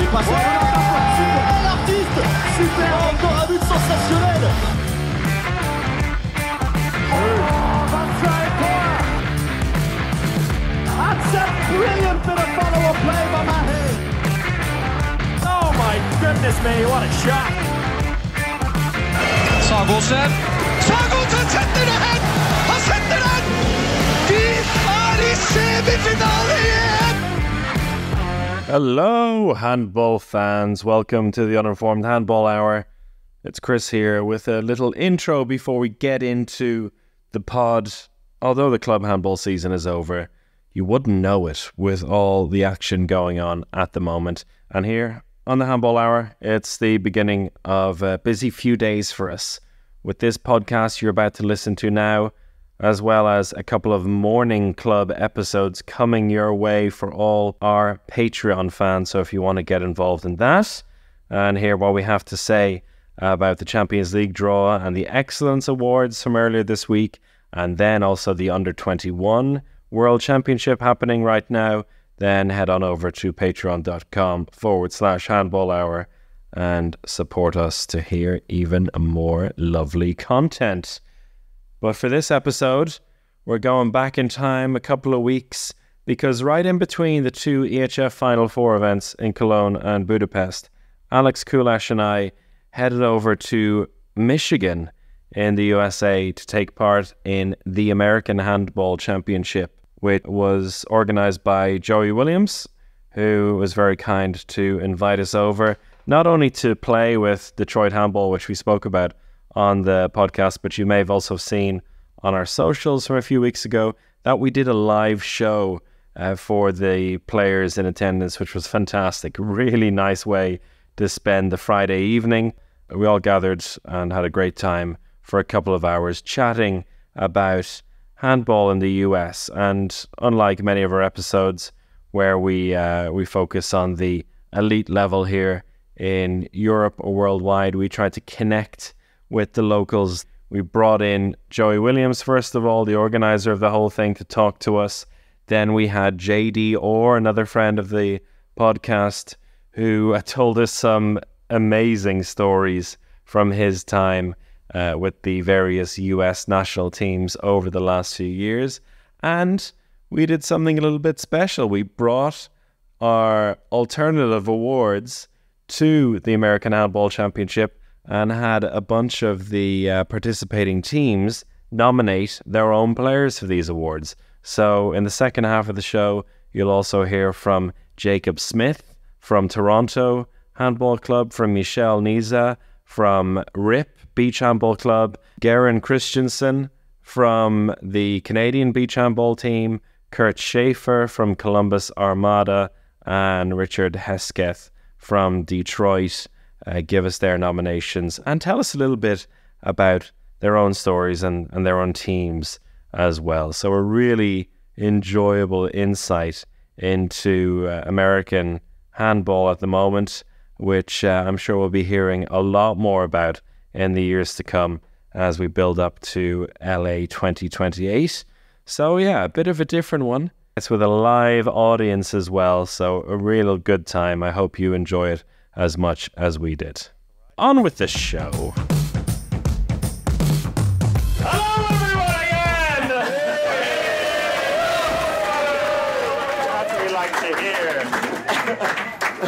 Il passe à l'artiste. Super, encore un but sensationnel. That's a brilliant bit of follow-up play by Mahe. Oh my goodness me, what a shot. Sagosen setter det hen! Han setter den! De er i semifinale igjen! Hello, handball fans. Welcome to the Uninformed Handball Hour. It's Chris here with a little intro before we get into the pod. Although the club handball season is over, you wouldn't know it with all the action going on at the moment. And here on the Handball Hour, it's the beginning of a busy few days for us. With this podcast you're about to listen to now, as well as a couple of morning club episodes coming your way for all our Patreon fans. So if you want to get involved in that and hear what we have to say about the Champions League draw and the Excellence Awards from earlier this week, and then also the Under-21 World Championship happening right now, then head on over to patreon.com/handball hour and support us to hear even more lovely content. But for this episode, we're going back in time a couple of weeks, because right in between the two EHF Final Four events in Cologne and Budapest, Alex Kulash and I headed over to Michigan in the USA to take part in the American Handball Championship, which was organised by Joey Williams, who was very kind to invite us over, not only to play with Detroit Handball, which we spoke about on the podcast, but you may have also seen on our socials from a few weeks ago that we did a live show for the players in attendance, which was fantastic. Really nice way to spend the Friday evening. We all gathered and had a great time for a couple of hours chatting about handball in the US. And unlike many of our episodes where we focus on the elite level here in Europe or worldwide, we try to connect with the locals. We brought in Joey Williams, first of all, the organizer of the whole thing, to talk to us. Then we had JD Orr, another friend of the podcast, who told us some amazing stories from his time with the various US national teams over the last few years. And we did something a little bit special. We brought our alternative awards to the American Handball Championship and had a bunch of the participating teams nominate their own players for these awards. So in the second half of the show, you'll also hear from Jacob Smith from Toronto Handball Club, from Michelle Nizza from RIP Beach Handball Club, Geran Christiansen from the Canadian Beach Handball team, Kurt Shaffer from Columbus Armada, and Richard Hesketh from Detroit give us their nominations and tell us a little bit about their own stories and their own teams as well. So a really enjoyable insight into American handball at the moment, which I'm sure we'll be hearing a lot more about in the years to come as we build up to LA 2028. So yeah, a bit of a different one. It's with a live audience as well, so a real good time. I hope you enjoy it as much as we did. On with the show. Hello everyone again! That's what we like to hear.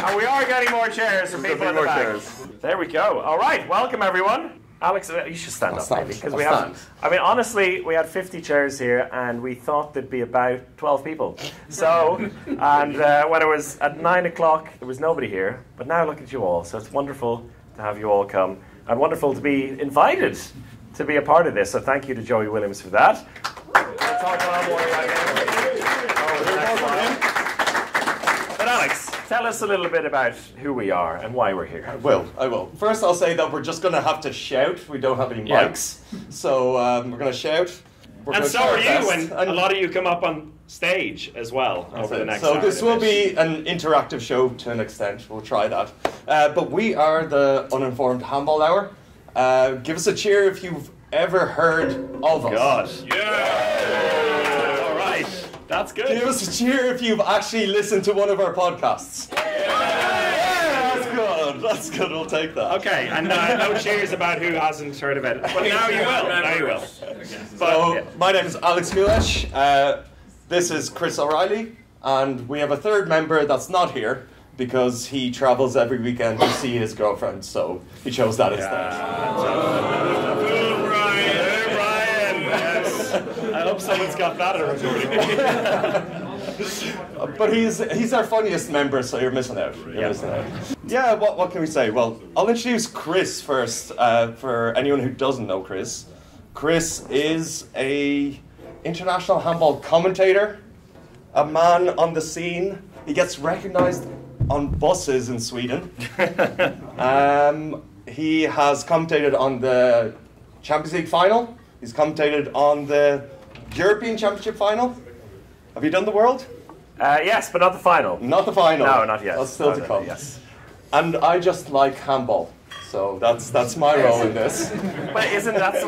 And we are getting more chairs for people in the back. There we go. All right, welcome everyone. Alex, you should stand up maybe, because we have. I mean, honestly, we had 50 chairs here, and we thought there'd be about 12 people. So, and when it was at 9 o'clock, there was nobody here. But now look at you all. So it's wonderful to have you all come, and wonderful to be invited to be a part of this. So thank you to Joey Williams for that. We'll talk a lot more about him. But Alex, tell us a little bit about who we are and why we're here. I will. First, I'll say that we're just going to have to shout. We don't have any mics. So we're going to shout. And so are you, and a lot of you come up on stage as well over the next hour. So this will be an interactive show to an extent. We'll try that. But we are the Uninformed Handball Hour. Give us a cheer if you've ever heard of us. God. Yeah! All right. That's good. Give us a cheer if you've actually listened to one of our podcasts. Yeah! That's good. We'll take that. Okay, and no cheers about who hasn't heard of it. Well, now you will. Now you will. So, my name is Alex Kulesh. This is Chris O'Reilly, and we have a third member that's not here because he travels every weekend to see his girlfriend, so he chose that instead. Brian! Yes. I hope someone's got that at a recording. But he's our funniest member, so you're missing out. Yeah, what can we say? Well, I'll introduce Chris first, for anyone who doesn't know Chris. Chris is a international handball commentator, a man on the scene. He gets recognised on buses in Sweden. He has commentated on the Champions League final. He's commentated on the European Championship final. Have you done the World? Yes, but not the final. Not the final. No, not yet. That's still to come. Yes. And I just like handball. So that's my role in this. But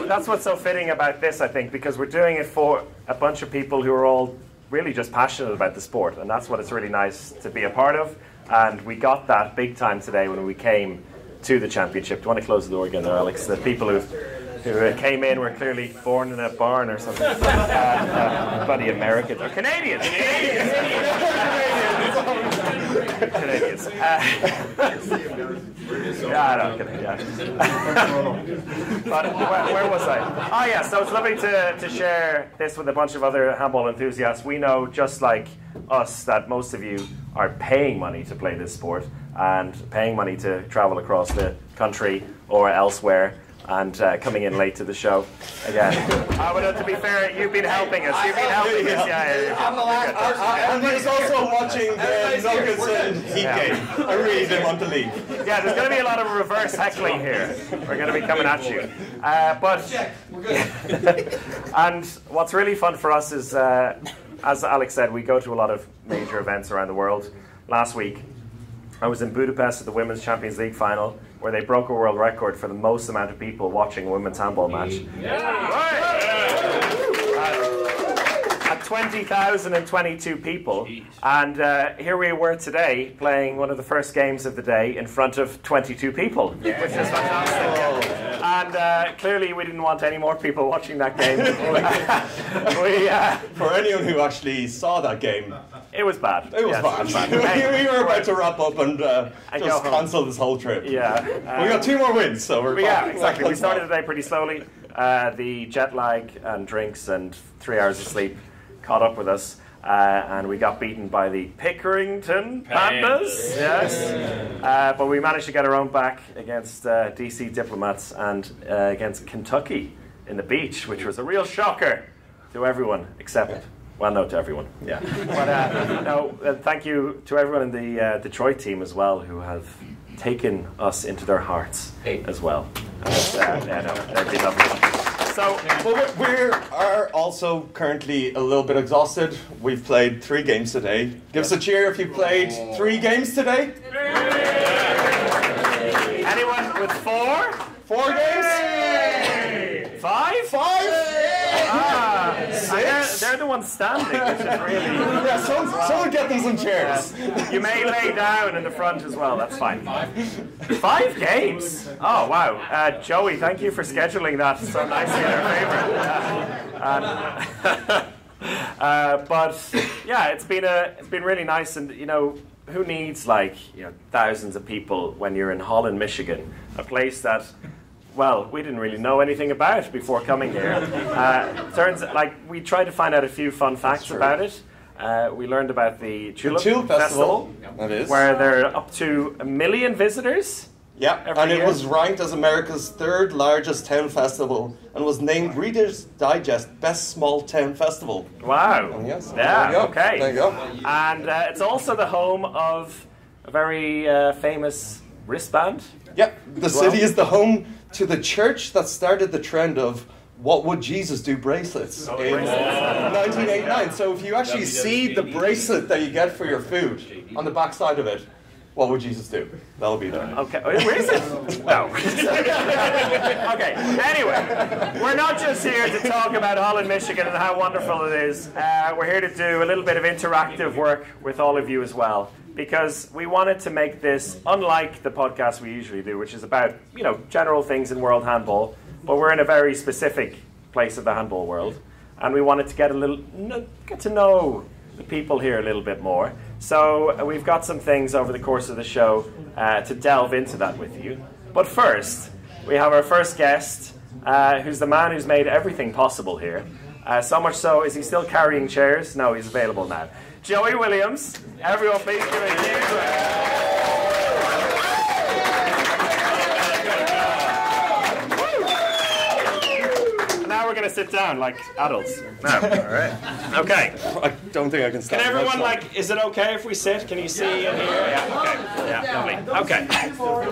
that's what's so fitting about this, I think, because we're doing it for a bunch of people who are all really just passionate about the sport, and that's what it's really nice to be a part of. And we got that big time today when we came to the championship. Do you want to close the door again there, Alex? The people who came in were clearly born in a barn or something. Bloody Americans or Canadians. Canadians. Yeah, I know. Yeah. But where was I? Oh, yeah. So it's lovely to share this with a bunch of other handball enthusiasts. We know, just like us, that most of you are paying money to play this sport and paying money to travel across the country or elsewhere. And coming in late to the show again. But to be fair, you've been helping us. You've been helping us. And he's also watching the Nuggets and Heat game. I really didn't want to leave. Yeah, there's going to be a lot of reverse heckling here. We're going to be coming at you. And what's really fun for us is, as Alex said, we go to a lot of major events around the world. Last week, I was in Budapest at the Women's Champions League final, where they broke a world record for the most amount of people watching a women's handball match. At 20,022 people. And here we were today playing one of the first games of the day in front of 22 people, which is fantastic. And clearly we didn't want any more people watching that game. For anyone who actually saw that game, it was bad. It was bad. We were about to wrap up and just cancel this whole trip. Yeah. We got 2 more wins, so we're yeah, exactly. We started the day pretty slowly. The jet lag and drinks and 3 hours of sleep caught up with us. And we got beaten by the Pickerington Pandas. Yes. But we managed to get our own back against DC Diplomats and against Kentucky in the Beach, which was a real shocker to everyone except... Well, no, to everyone, yeah. But thank you to everyone in the Detroit team as well, who have taken us into their hearts as well. They've been lovely. So, well, we are also currently a little bit exhausted. We've played 3 games today. Give us a cheer if you played 3 games today. Anyone with 4? 4 games? 5? 5? They're the ones standing, which is really... Yeah, someone get them some chairs. You may lay down in the front as well, that's fine. 5 games? Oh, wow. Joey, thank you for scheduling that so nicely in our favour. But, yeah, it's been really nice, and, you know, who needs, like, thousands of people when you're in Holland, Michigan, a place that... Well, we didn't really know anything about before coming here. Turns like we tried to find out a few fun facts about it. We learned about the Tulip Festival, that is, where there are up to 1 million visitors. Yeah, and it was ranked as America's 3rd largest town festival and was named Reader's Digest Best Small Town Festival. Wow. Yes. Yeah. Okay. There you go. And it's also the home of a very famous wristband. Yep. The city is the home to the church that started the trend of what would Jesus do bracelets in 1989. So if you actually see the bracelet that you get for your food on the back side of it, what would Jesus do? That'll be there. Okay, where is it? No. Okay, anyway, we're not just here to talk about Holland, Michigan and how wonderful it is. We're here to do a little bit of interactive work with all of you as well. because we wanted to make this unlike the podcast we usually do, which is about, you know, general things in world handball, but we're in a very specific place of the handball world, and we wanted to get to know the people here a little bit more. So we've got some things over the course of the show to delve into that with you. But first, we have our first guest, who's the man who's made everything possible here. So much so, is he still carrying chairs? No, he's available now. Joey Williams. Everyone, please give a huge Now we're going to sit down like adults. No. All right. Okay. I don't think I can stand. Can everyone, like, is it okay if we sit? Can you see and hear? Yeah, okay. Yeah, lovely. Okay.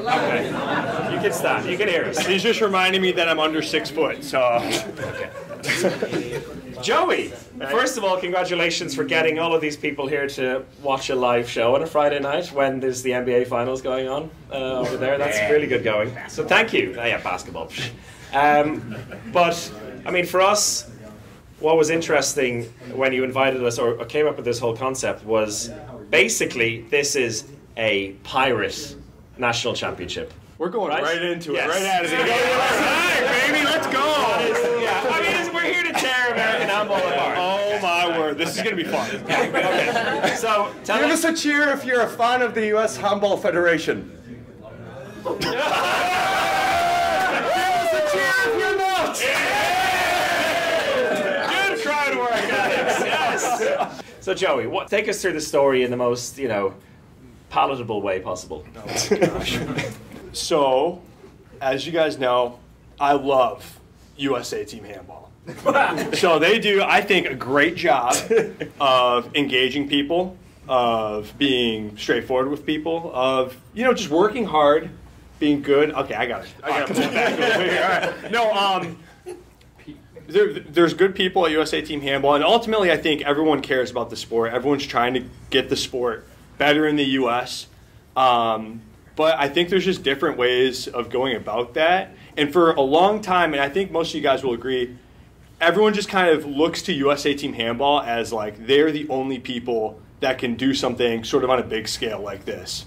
Okay. You can stand. You can hear us. He's just reminding me that I'm under 6 foot, so... Okay. Joey, first of all, congratulations for getting all of these people here to watch a live show on a Friday night when there's the NBA Finals going on over there. That's really good going. So thank you. Oh, yeah, basketball. But, I mean, for us, what was interesting when you invited us or came up with this whole concept was basically this is a pirate national championship. We're going right into it, Yes. right out of it. All right, baby, let's go. Yeah, I mean, we're here to tear American handball apart. Oh, my word. This is going to be fun. Okay. So, tell Give us. us a cheer if you're a fan of the U.S. Handball Federation. Give us a cheer if you're not. Good crowd work, Alex. Yes. So, Joey, take us through the story in the most, you know, palatable way possible. Oh, gosh. So, as you guys know, I love USA Team Handball. So they do, I think, a great job of engaging people, of being straightforward with people, of, you know, just working hard, being good. Okay, I got to pull it back over here. All right. No, there's good people at USA Team Handball, and ultimately I think everyone cares about the sport. Everyone's trying to get the sport better in the U.S., but I think there's just different ways of going about that. And for a long time, and I think most of you guys will agree, everyone just kind of looks to USA Team Handball as like they're the only people that can do something sort of on a big scale like this.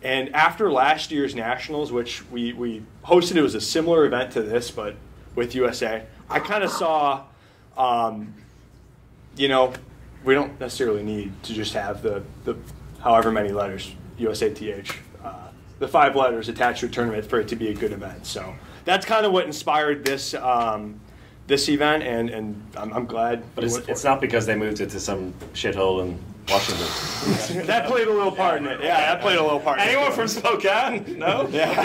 And after last year's Nationals, which we hosted, it was a similar event to this, but with USA, I kind of saw, you know, we don't necessarily need to just have the however many letters, USATH, the 5 letters attached to a tournament for it to be a good event. So that's kind of what inspired this this event, and I'm glad. But it's not because they moved it to some shithole in Washington. That played a little part in it. Yeah, that played a little part in it. Anyone from Spokane? No? Yeah. Okay,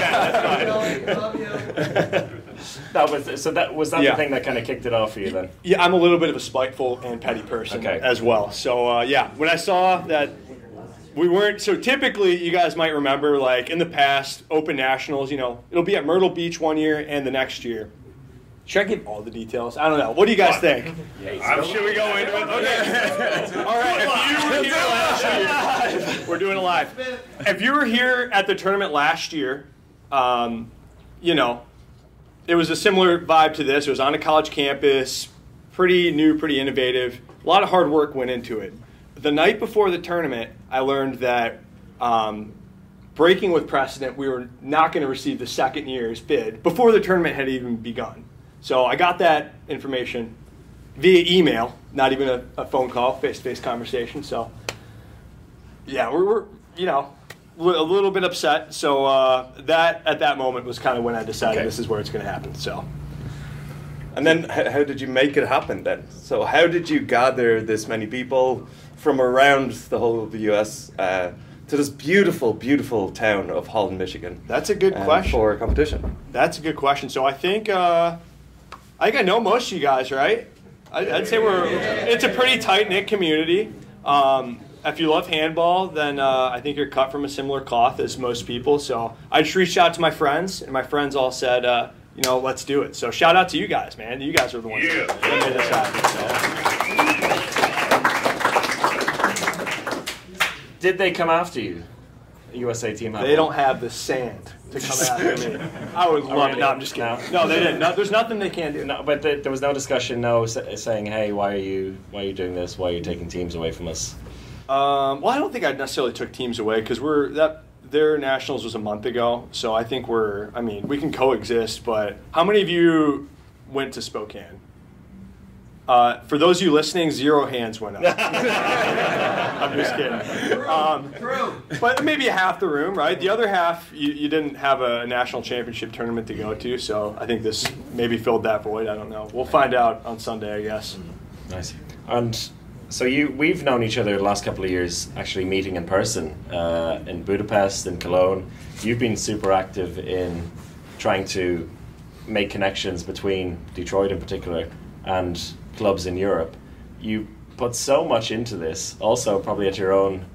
that's fine. That was the thing that kind of kicked it off for you then? Yeah, I'm a little bit of a spiteful and petty person as well. So, yeah, when I saw that we weren't, so typically you guys might remember, like in the past, Open Nationals, you know, it'll be at Myrtle Beach one year and the next year. Should I give all the details? I don't know. What do you guys think? Should we go into it? Okay. All right. If you were here last year, we're doing it live. If you were here at the tournament last year, you know, it was a similar vibe to this. It was on a college campus, pretty new, pretty innovative. A lot of hard work went into it. The night before the tournament, I learned that breaking with precedent, we were not going to receive the second year's bid before the tournament had even begun. So I got that information via email, not even a phone call, face-to-face conversation. So, yeah, we're you know, a little bit upset. So that at that moment was kind of when I decided this is where it's going to happen. So, and then how did you make it happen then? So how did you gather this many people from around the whole of the U.S. To this beautiful, beautiful town of Holland, Michigan? That's a good question. For a competition. That's a good question. So I think I know most of you guys, right? I'd say it's a pretty tight-knit community. If you love handball, then I think you're cut from a similar cloth as most people. So I just reached out to my friends, and my friends all said, you know, let's do it. So shout out to you guys, man. You guys are the ones that made this happen. So. Did they come after you, USA Team Handball? They don't have the sand to come after me. I would love it. No, I'm just kidding. No, they didn't. No, there's nothing they can do. No, but there was no discussion, saying, hey, why are you doing this? Why are you taking teams away from us? Well, I don't think I necessarily took teams away because their nationals was a month ago, so I think we can coexist. But how many of you went to Spokane? For those of you listening, 0 hands went up. I'm just kidding. But maybe half the room, right? The other half, you didn't have a national championship tournament to go to, so I think this maybe filled that void. I don't know. We'll find out on Sunday, I guess. Nice. And so we've known each other the last couple of years, actually meeting in person in Budapest, in Cologne. You've been super active in trying to make connections between Detroit in particular and clubs in Europe. You put so much into this, also probably at your own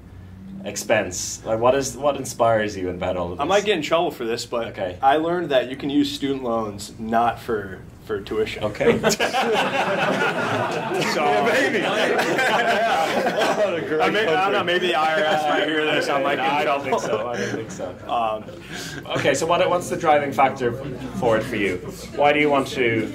expense. Like, what inspires you about all of this? I might get in trouble for this, but okay. I learned that you can use student loans not for tuition. Okay. So, maybe. I don't know. Maybe the IRS might hear this. I don't think so. Okay, so what's the driving factor for it for you? Why do you want to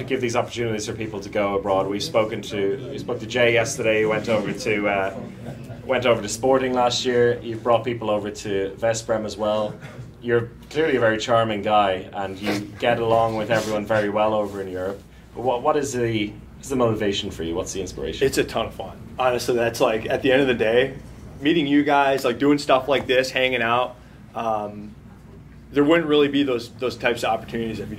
give these opportunities for people to go abroad? We spoke to Jay yesterday. He went over to Sporting last year. You've brought people over to Vesprem as well. You're clearly a very charming guy, and you get along with everyone very well over in Europe. But what is the motivation for you? What's the inspiration? It's a ton of fun. Honestly, that's like at the end of the day, meeting you guys, like doing stuff like this, hanging out. There wouldn't really be those types of opportunities if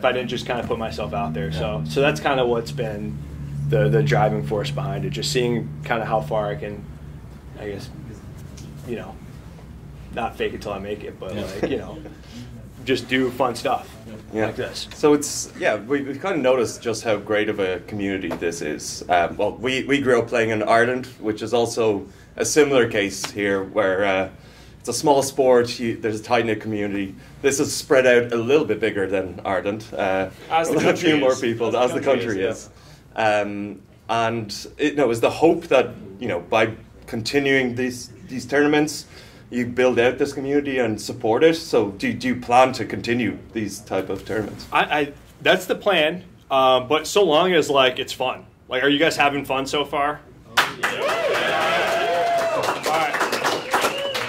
I didn't just kind of put myself out there. Yeah. So that's kind of what's been the driving force behind it. Just seeing kind of how far I can, I guess, not fake it till I make it, but just do fun stuff like this. So we've kind of noticed just how great of a community this is. We grew up playing in Ireland, which is also a similar case here where it's a small sport, there's a tight-knit community. This is spread out a little bit bigger than Ireland. As the country a few is. more people, as the country is. And it was the hope that, by continuing these tournaments, you build out this community and support it. So do you plan to continue these type of tournaments? That's the plan, but so long as it's fun. Like, are you guys having fun so far?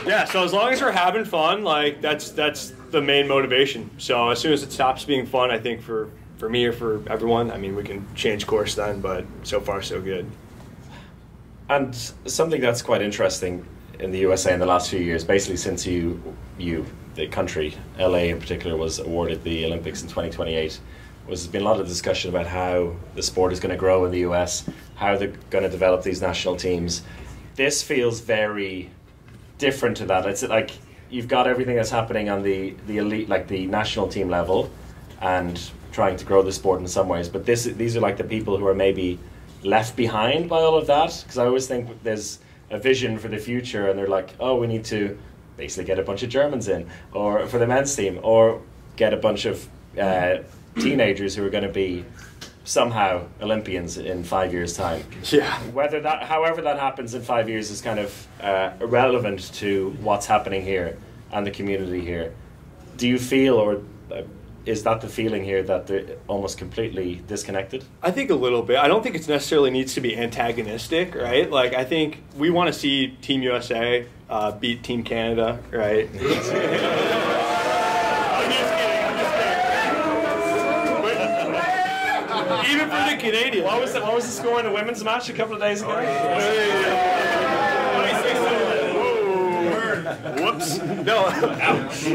Yeah, so as long as we're having fun, that's the main motivation. So as soon as it stops being fun, I think for me or for everyone, we can change course then, but so far so good. And something that's quite interesting in the USA in the last few years, basically since the country, LA in particular, was awarded the Olympics in 2028, there's been a lot of discussion about how the sport is going to grow in the US, how they're going to develop these national teams. This feels very different to that. It's like you've got everything that's happening on the elite, like the national team level, and trying to grow the sport in some ways. But these are like the people who are maybe left behind by all of that, because I always think there's a vision for the future, and they're like, oh, we need to basically get a bunch of Germans in, or for the men's team, or get a bunch of teenagers who are going to be somehow Olympians in 5 years' time. Yeah. However that happens in 5 years is kind of irrelevant to what's happening here and the community here. Do you feel, or is that the feeling here, that they're almost completely disconnected? I think a little bit. I don't think it necessarily needs to be antagonistic, right? I think we want to see Team USA beat Team Canada, right? Even for the Canadians. What was the score in the women's match a couple of days ago? Whoops. No. Ouch.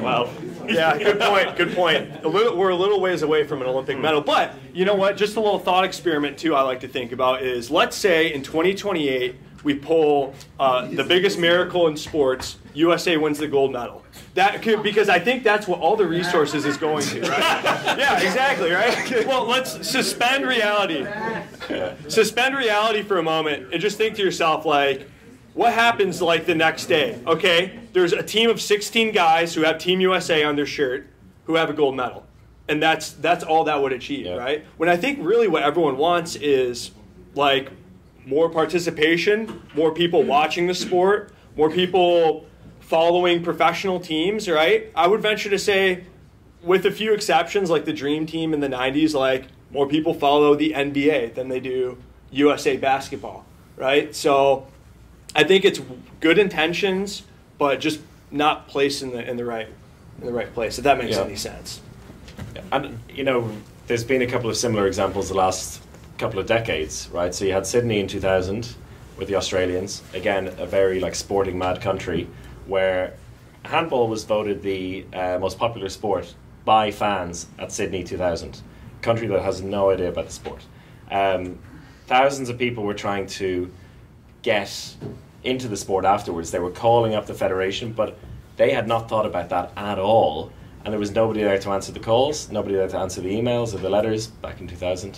Well. Yeah, good point. We're a little ways away from an Olympic medal. But you know what? Just a little thought experiment, too, I like to think about is, let's say in 2028, we pull the biggest miracle in sports, USA wins the gold medal. Because I think that's what all the resources is going to, right? Yeah, exactly, right? Well, let's suspend reality. Suspend reality for a moment and just think to yourself, what happens the next day? Okay, there's a team of 16 guys who have Team USA on their shirt who have a gold medal. And that's all that would achieve, right? When I think really what everyone wants is more participation, more people watching the sport, more people following professional teams, right? I would venture to say, with a few exceptions like the Dream Team in the 90s, more people follow the NBA than they do USA basketball. right? So I think it's good intentions, but just not placed in the right place, if that makes any sense. And, you know, there's been a couple of similar examples the last couple of decades, right? So you had Sydney in 2000 with the Australians, again, a very like sporting mad country where handball was voted the most popular sport by fans at Sydney 2000, a country that has no idea about the sport. Thousands of people were trying to get into the sport afterwards. They were calling up the federation, but they had not thought about that at all. And there was nobody there to answer the calls, nobody there to answer the emails or the letters back in 2000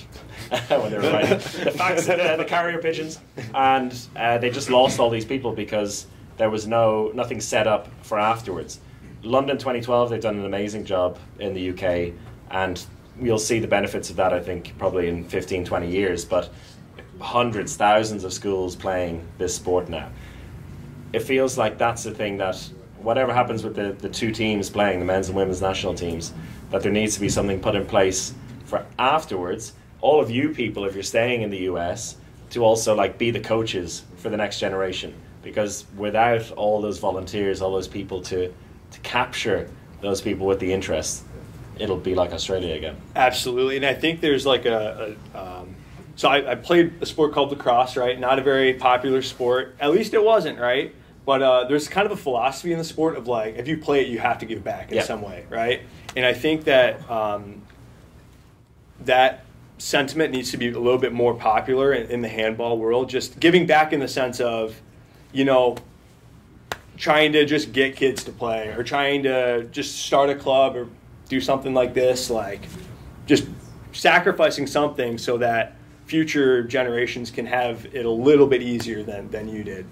when they were writing the fax, the carrier pigeons. And they just lost all these people because there was nothing set up for afterwards. London 2012, they've done an amazing job in the UK, and we'll see the benefits of that, I think, probably in 15, 20 years. But hundreds, thousands of schools playing this sport now. It feels like that's the thing that whatever happens with the two teams playing, the men's and women's national teams, that there needs to be something put in place for afterwards. All of you people, if you're staying in the US, to also like be the coaches for the next generation. Because without all those volunteers, all those people to capture those people with the interest, it'll be like Australia again. Absolutely, and I think there's like so I played a sport called lacrosse, right? Not a very popular sport. At least it wasn't, right? But there's kind of a philosophy in the sport of like, if you play it, you have to give back in some way, right? And I think that that sentiment needs to be a little bit more popular in the handball world. Just giving back in the sense of, you know, trying to just get kids to play or trying to just start a club or do something like this, like just sacrificing something so that future generations can have it a little bit easier than you did.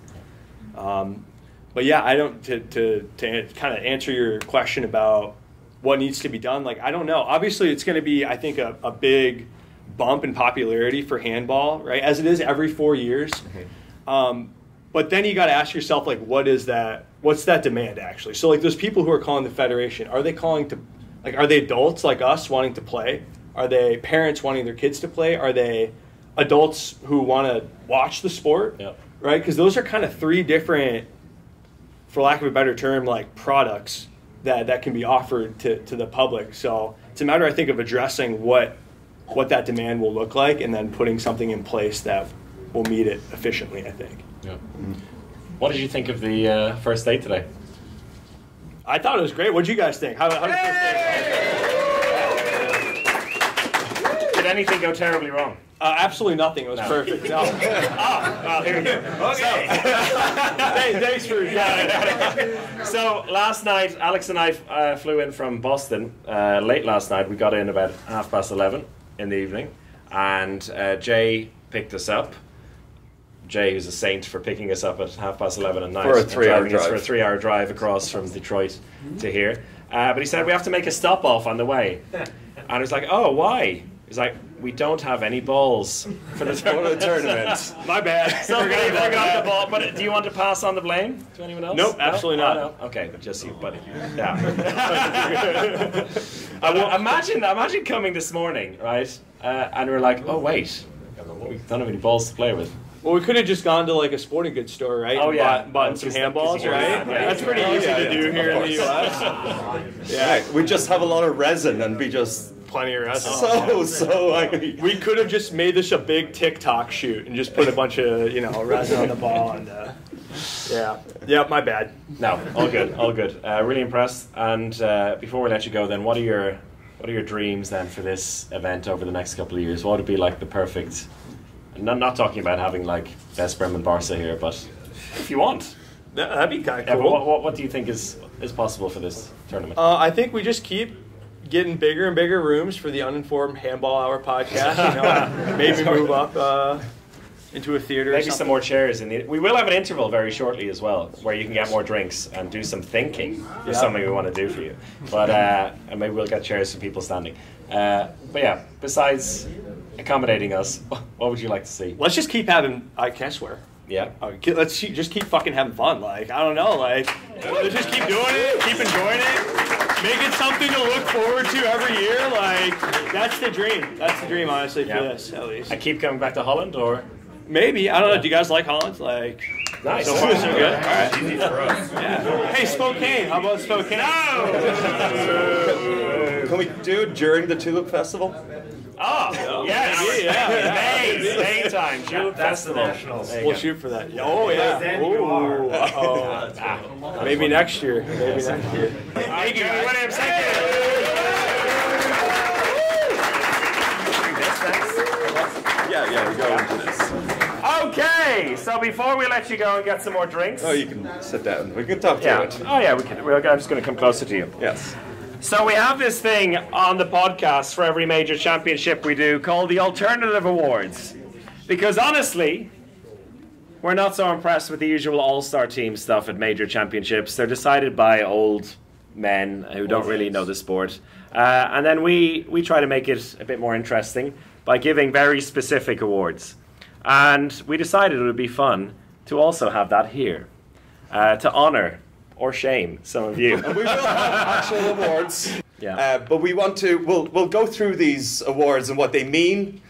But yeah, I don't to kind of answer your question about what needs to be done. Like, I don't know. Obviously, it's going to be, I think, a big bump in popularity for handball, right? As it is every 4 years. Mm-hmm. But then you got to ask yourself, like, what's that demand actually? So like those people who are calling the federation, are they calling to, like, are they adults like us wanting to play? Are they parents wanting their kids to play? Are they adults who want to watch the sport? Yep. Right? Because those are kind of three different, for lack of a better term, like products that can be offered to the public. So it's a matter, I think, of addressing what that demand will look like and then putting something in place that will meet it efficiently, I think. Yeah. Mm-hmm. What did you think of the first date today? I thought it was great. What did you guys think? How did the first date go? Did anything go terribly wrong? Absolutely nothing. It was perfect. No. Well, here we go. Okay. Thanks for So last night, Alex and I flew in from Boston late last night. We got in about 11:30 in the evening, and Jay picked us up. Jay, who's a saint for picking us up at 11:30 at night for a 3-hour drive. For a 3-hour drive across from Detroit to here. But he said we have to make a stop off on the way, and I was like, "Oh, why?" He's like, "We don't have any balls for the tournament." My bad. So we forgot the ball. But do you want to pass on the blame to anyone else? Nope, absolutely not. Oh, no? Okay, just you, buddy. Yeah. Imagine coming this morning, right? And we're like, "Oh wait, we don't have any balls to play with." Well, we could have just gone to like a sporting goods store, right? Oh, yeah. Bought some handballs, right? That's pretty easy to do here in the U.S. Yeah, we just have a lot of resin and be just plenty of resin. We could have just made this a big TikTok shoot and just put a bunch of resin on the ball and yeah, my bad. No, all good. Really impressed. And before we let you go, then what are your dreams then for this event over the next couple of years? What would be like the perfect? Not talking about having like Best Bremen Barca here, but if you want, that'd be kind of cool. What do you think is possible for this tournament? I think we just keep getting bigger and bigger rooms for the Uninformed Handball Hour podcast. Maybe move up into a theater. Maybe some more chairs. We will have an interval very shortly as well, where you can get more drinks and do some thinking. Is something we want to do for you. But and maybe we'll get chairs for people standing. But yeah, besides accommodating us, what would you like to see? Let's just keep having. I can't swear. Yeah. Let's just keep fucking having fun. Like, I don't know. Like, let's just keep doing it, keep enjoying it, make it something to look forward to every year. Like, that's the dream. That's the dream, honestly, for this at least. I keep coming back to Holland, or Maybe. I don't know. Do you guys like Holland? Like, Nice. so far, so good. All right. Easy for us. Yeah. Hey, Spokane. How about Spokane? No! Can we do it during the Tulip Festival? Oh, yes. May time. Tulip Festival. We'll shoot for that. Oh, yeah. Ooh. Maybe next year. Maybe next year. Thank you, Williams. Thank you. Yeah, we go into this. Okay, so before we let you go and get some more drinks. Oh, you can sit down. We can talk through it. Oh, yeah, we can. I'm just going to come closer to you. Yes. So we have this thing on the podcast for every major championship we do called the Alternative Awards. Because honestly, we're not so impressed with the usual all-star team stuff at major championships. They're decided by old men who don't really know the sport. And then we try to make it a bit more interesting by giving very specific awards. And we decided it would be fun to also have that here, to honour or shame some of you. And we will have actual awards. Yeah. But we'll go through these awards and what they mean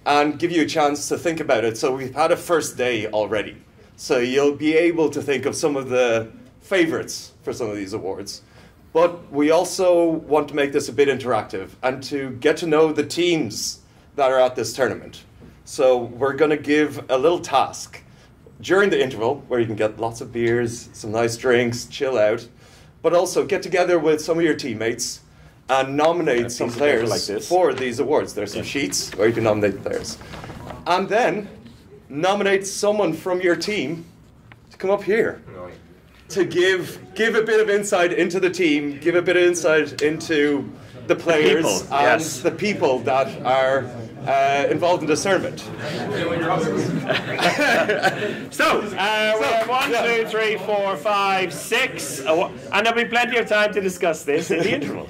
and give you a chance to think about it. So we've had a first day already. So you'll be able to think of some of the favourites for some of these awards. But we also want to make this a bit interactive and to get to know the teams that are at this tournament. So we're going to give a little task during the interval where you can get lots of beers, some nice drinks, chill out, but also get together with some of your teammates and nominate some players like for these awards. There's some sheets where you can nominate players. And then nominate someone from your team to come up here to give a bit of insight into the team, give a bit of insight into the players and the people that are involved in this tournament. So, we have 1, 2, 3, 4, 5, 6, and there'll be plenty of time to discuss this in the interval.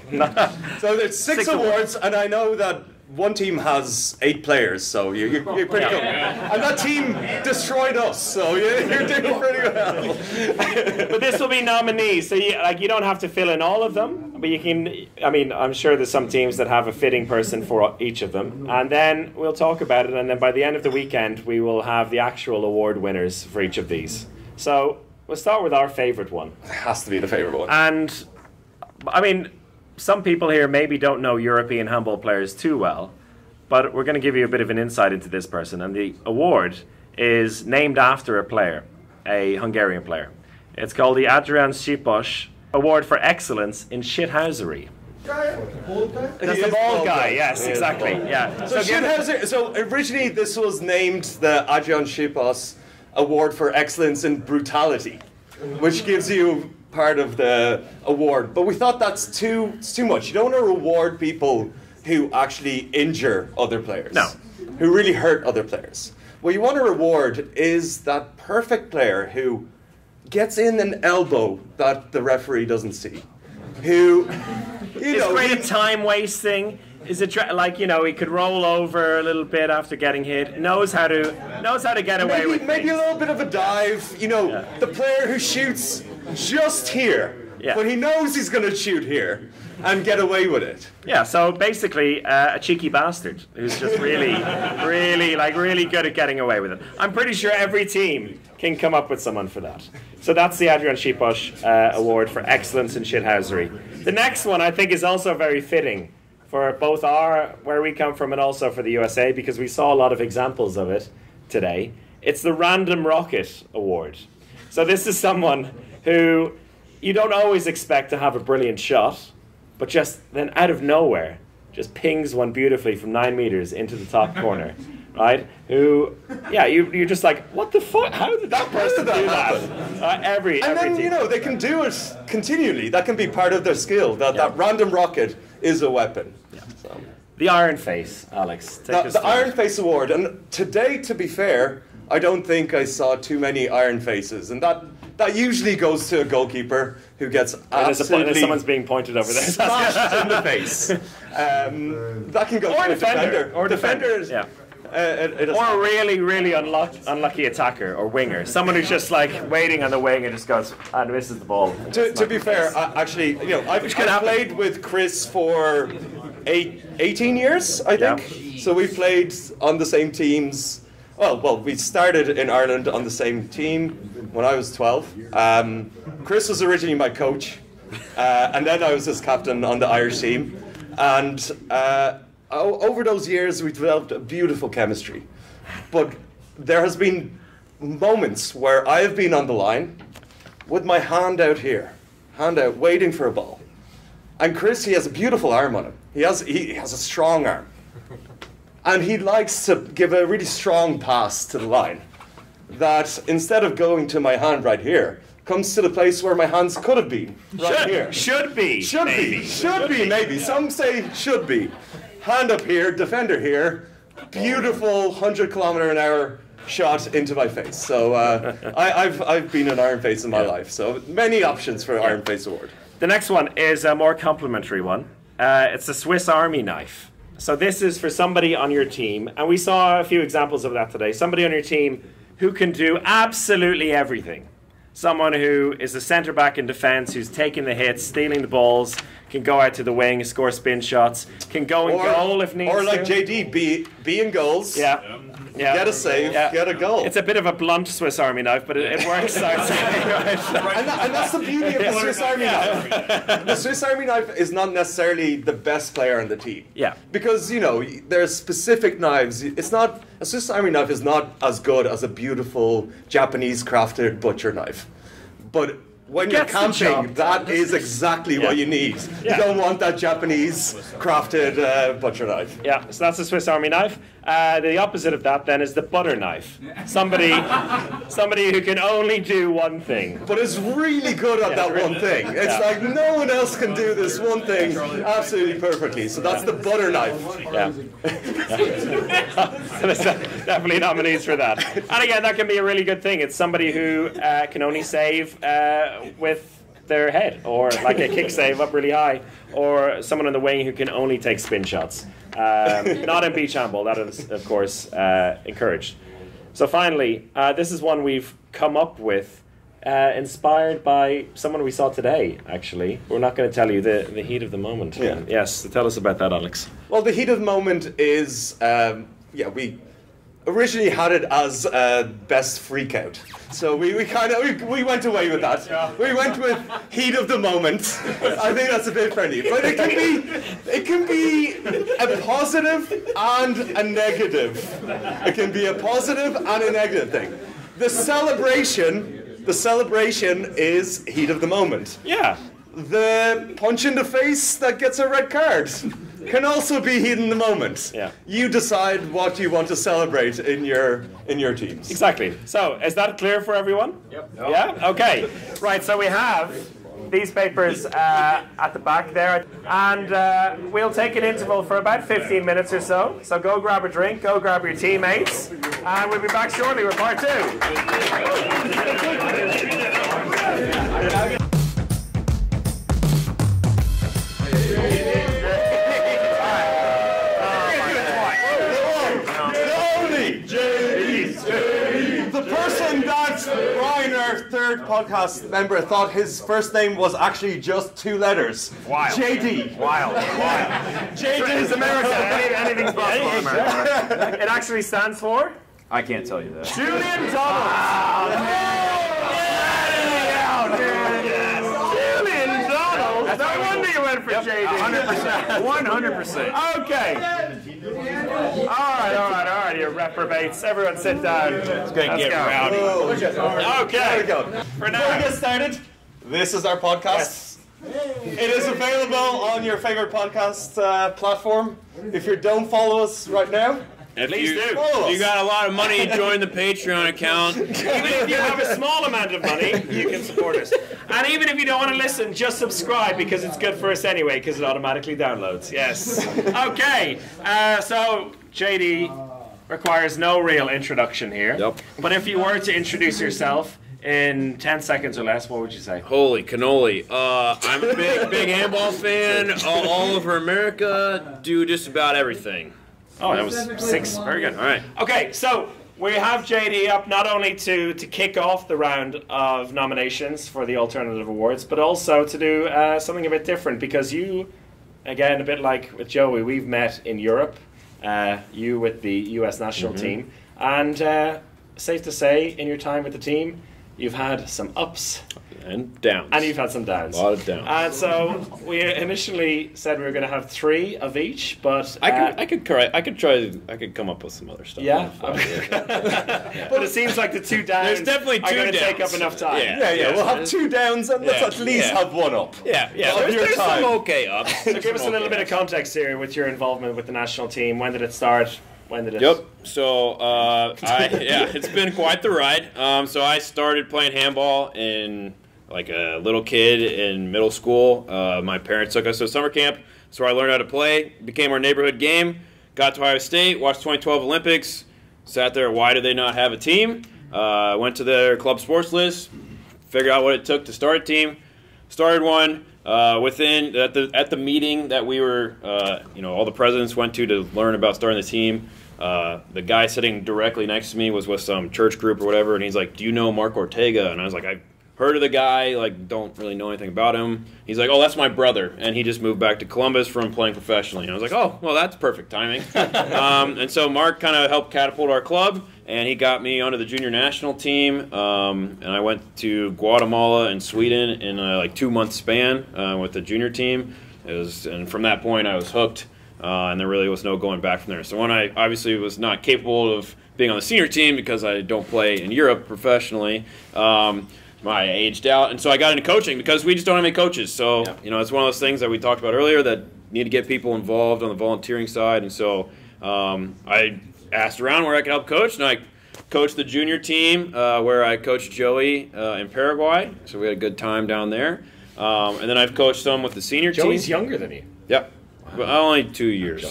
So there's six awards, and I know that one team has 8 players, so you're pretty good. And that team destroyed us, so you're doing pretty well. But this will be nominees, so you don't have to fill in all of them, but you can. I mean, I'm sure there's some teams that have a fitting person for each of them, and then we'll talk about it, and then by the end of the weekend we will have the actual award winners for each of these. So we'll start with our favourite one. It has to be the favourite one. And I mean, some people here maybe don't know European handball players too well, but we're going to give you a bit of an insight into this person. And the award is named after a player, a Hungarian player. It's called the Geran Christiansen Award for Excellence in Shithousery. That's the bald guy, yes, exactly. Yeah. So originally this was named the Geran Christiansen Award for Excellence in Brutality, which gives you part of the award, but we thought it's too much. You don't want to reward people who actually injure other players. No. Who really hurt other players. What you want to reward is that perfect player who gets in an elbow that the referee doesn't see. Who, is great at time wasting. Is it like, he could roll over a little bit after getting hit. Knows how to get away with maybe a little bit of a dive. The player who shoots just here, but he knows he's going to shoot here and get away with it. Yeah, so basically a cheeky bastard who's just really good at getting away with it. I'm pretty sure every team can come up with someone for that. So that's the Geran Christiansen Award for Excellence in Shithousery. The next one I think is also very fitting for both where we come from and also for the USA, because we saw a lot of examples of it today. It's the Random Rocket Award. So this is someone who you don't always expect to have a brilliant shot, but just then out of nowhere, just pings one beautifully from 9 meters into the top corner, right? You're just like, what the fuck? How did that person do that? Every team. They can do it continually. That can be part of their skill. That random rocket is a weapon. Yeah. So. The Iron Face, Alex. The Iron Face Award. And today, to be fair, I don't think I saw too many Iron Faces, and that usually goes to a goalkeeper who gets absolutely someone's being pointed over there. Smashed in the face. That can go to a defender. Or defenders. Yeah. Or a really, really unlucky attacker or winger. Someone who's just waiting on the wing and just goes and misses the ball. To be fair, I've played with Chris for 18 years, I think. Yeah. So we played on the same teams. Well, we started in Ireland on the same team when I was 12. Chris was originally my coach, and then I was his captain on the Irish team. And over those years, we developed a beautiful chemistry. But there has been moments where I have been on the line with my hand out here, waiting for a ball. And Chris, he has a beautiful arm on him. He has a strong arm. And he likes to give a really strong pass to the line that instead of going to my hand right here, comes to the place where my hands could have been, right here. Should be, maybe. Some say should be. Hand up here, defender here, beautiful 100-kilometer-an-hour shot into my face. So I've been an Iron Face in my life, so many options for Iron Face Award. The next one is a more complimentary one. It's a Swiss Army knife. So this is for somebody on your team, and we saw a few examples of that today. Somebody on your team who can do absolutely everything. Someone who is a centre back in defence, who's taking the hits, stealing the balls, can go out to the wing, score spin shots, can go in goal if needs to. Or like JD, be in goals. Yeah. Get a save, get a goal. It's a bit of a blunt Swiss Army knife, but it works out. And that's the beauty of the Swiss Army knife. The Swiss Army knife is not necessarily the best player on the team. Yeah. Because, there's specific knives. A Swiss Army knife is not as good as a beautiful Japanese crafted butcher knife. But when you're camping, that is exactly what you need. You don't want that Japanese crafted butcher knife. Yeah, so that's the Swiss Army knife. The opposite of that then is the butter knife. Somebody who can only do one thing. But is really good at that one thing. It's like no one else can do this one thing absolutely perfectly. So that's the butter knife. Yeah. There's definitely nominees for that. And again, that can be a really good thing. It's somebody who can only save with their head, or like a kick save up really high, or someone on the wing who can only take spin shots. Not in beach handball, that is of course encouraged. So finally, this is one we've come up with, inspired by someone we saw today, actually. We're not going to tell you the heat of the moment. Yeah. Yes, so tell us about that, Alex. Well, the heat of the moment is, we originally had it as best freakout. So we went away with that. We went with heat of the moment. I think that's a bit friendly. But it can be a positive and a negative. It can be a positive and a negative thing. The celebration is heat of the moment. Yeah. The punch in the face that gets a red card can also be heat in the moment. Yeah. You decide what you want to celebrate in your teams. Exactly. So, is that clear for everyone? Yep. Yeah? Okay. Right, so we have these papers at the back there, and we'll take an interval for about 15 minutes or so. So go grab a drink, go grab your teammates, and we'll be back shortly with part 2. Ryan, our third podcast member, thought his first name was actually just 2 letters. Wild. JD. Wild. JD is America. Anything's possible in America. It actually stands for? I can't tell you that. Julian Donald. Julian Donald. No wonder you went for JD. 100%. 100%. Okay. All right, you reprobates. Everyone sit down. It's going to get rowdy. Okay. There we go. For now. Before we get started, this is our podcast. Yes. It is available on your favorite podcast platform. If you don't follow us right now, Please do. follow us. You got a lot of money, join the Patreon account. Even if you have a small amount of money, you can support us. And even if you don't want to listen, just subscribe, because it's good for us anyway, because it automatically downloads. Yes. Okay. So, JD requires no real introduction here. Yep. But if you were to introduce yourself in 10 seconds or less, what would you say? Holy cannoli. I'm a big handball fan. All over America. Do just about everything. Oh, that was 6. Very good. All right. Okay, so we have JD up not only to kick off the round of nominations for the alternative awards, but also to do something a bit different, because you, again, a bit like with Joey, we've met in Europe, you with the US national team, And safe to say, in your time with the team, you've had some ups and downs. And you've had some downs. A lot of downs. And so we initially said we were going to have 3 of each, but I could come up with some other stuff. Yeah. But it seems like the 2 downs. There's definitely 2 are going to downs. take up enough time. Yeah. We'll have 2 downs and let's at least have 1 up. Yeah. Of your There's time. some okay ups. So give us a little bit of context here with your involvement with the national team. When did it start? When did it? Yep. So it's been quite the ride. So I started playing handball in like a little kid in middle school. My parents took us to summer camp, so I learned how to play. Became our neighborhood game. Got to Ohio State. Watched 2012 Olympics. Sat there. Why do they not have a team? Went to their club sports list. Figured out what it took to start a team. Started one. Within at the meeting that we were, all the presidents went to learn about starting the team. The guy sitting directly next to me was with some church group or whatever, and he's like, "Do you know Mark Ortega?" And I was like, "I've heard of the guy, like don't really know anything about him." He's like, "Oh, that's my brother," and he just moved back to Columbus from playing professionally. And I was like, "Oh, well, that's perfect timing." And so Mark kind of helped catapult our club. And he got me onto the junior national team, and I went to Guatemala and Sweden in a 2-month span with the junior team. And from that point, I was hooked, and there really was no going back from there. So when I obviously was not capable of being on the senior team because I don't play in Europe professionally, I aged out, and so I got into coaching because we just don't have any coaches. So it's one of those things that we talked about earlier that need to get people involved on the volunteering side, and so I asked around where I could help coach, and I coached the junior team where I coached Joey in Paraguay, so we had a good time down there. And then I've coached some with the senior team. Joey's younger than you. Yep. But only 2 years.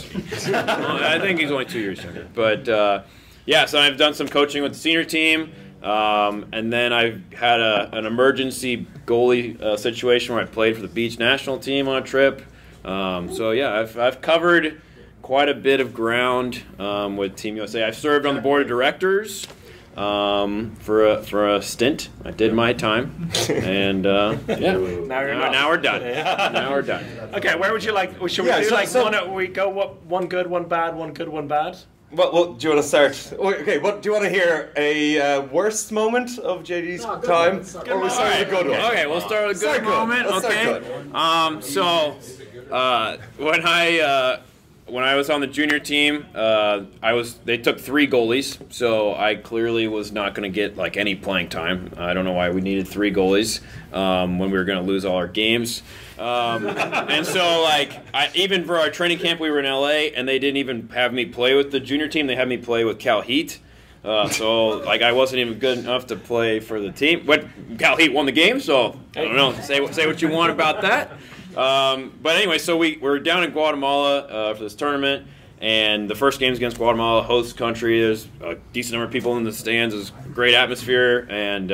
I think he's only 2 years younger. But so I've done some coaching with the senior team, and then I've had an emergency goalie situation where I played for the Beach national team on a trip. I've covered quite a bit of ground with Team USA. I've served on the board of directors for a stint. I did my time, and now we're done. Now we're done. Okay, where would you like? Should we do we go one good, one bad, one good, one bad? Well, do you want to start? Okay, do you want to hear a worst moment of JD's time, or we start with a good one? Okay, we'll start with a good moment. When I was on the junior team, they took 3 goalies, so I clearly was not going to get any playing time. I don't know why we needed 3 goalies when we were going to lose all our games. And so even for our training camp, we were in LA, and they didn't even have me play with the junior team. They had me play with Cal Heat. I wasn't even good enough to play for the team. But Cal Heat won the game, so I don't know. Say what you want about that. But anyway, so we're down in Guatemala for this tournament, and the first game's against Guatemala, host country. There's a decent number of people in the stands. There's a great atmosphere, and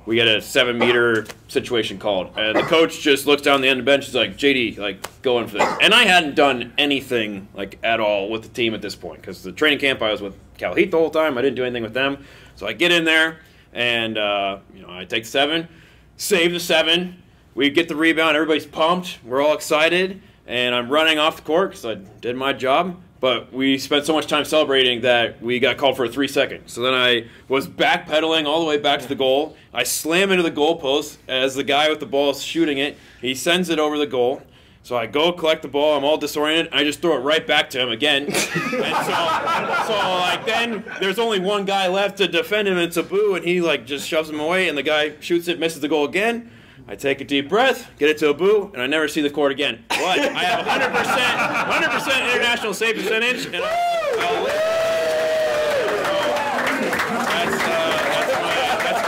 we get a 7-meter situation called. And the coach just looks down the end of the bench. He's like, "JD, go in for this." And I hadn't done anything at all with the team at this point because the training camp I was with Cal Heat the whole time. I didn't do anything with them. So I get in there, and I take 7, save the 7. We get the rebound, everybody's pumped, we're all excited, and I'm running off the court because I did my job, but we spent so much time celebrating that we got called for a 3-second. So then I was backpedaling all the way back to the goal. I slam into the goalpost as the guy with the ball is shooting it. He sends it over the goal. So I go collect the ball, I'm all disoriented, and I just throw it right back to him again. And so then there's only one guy left to defend him, and it's Abu, and he just shoves him away, and the guy shoots it, misses the goal again. I take a deep breath, get it to Abu, and I never see the court again. But I have 100% international save percentage, and that's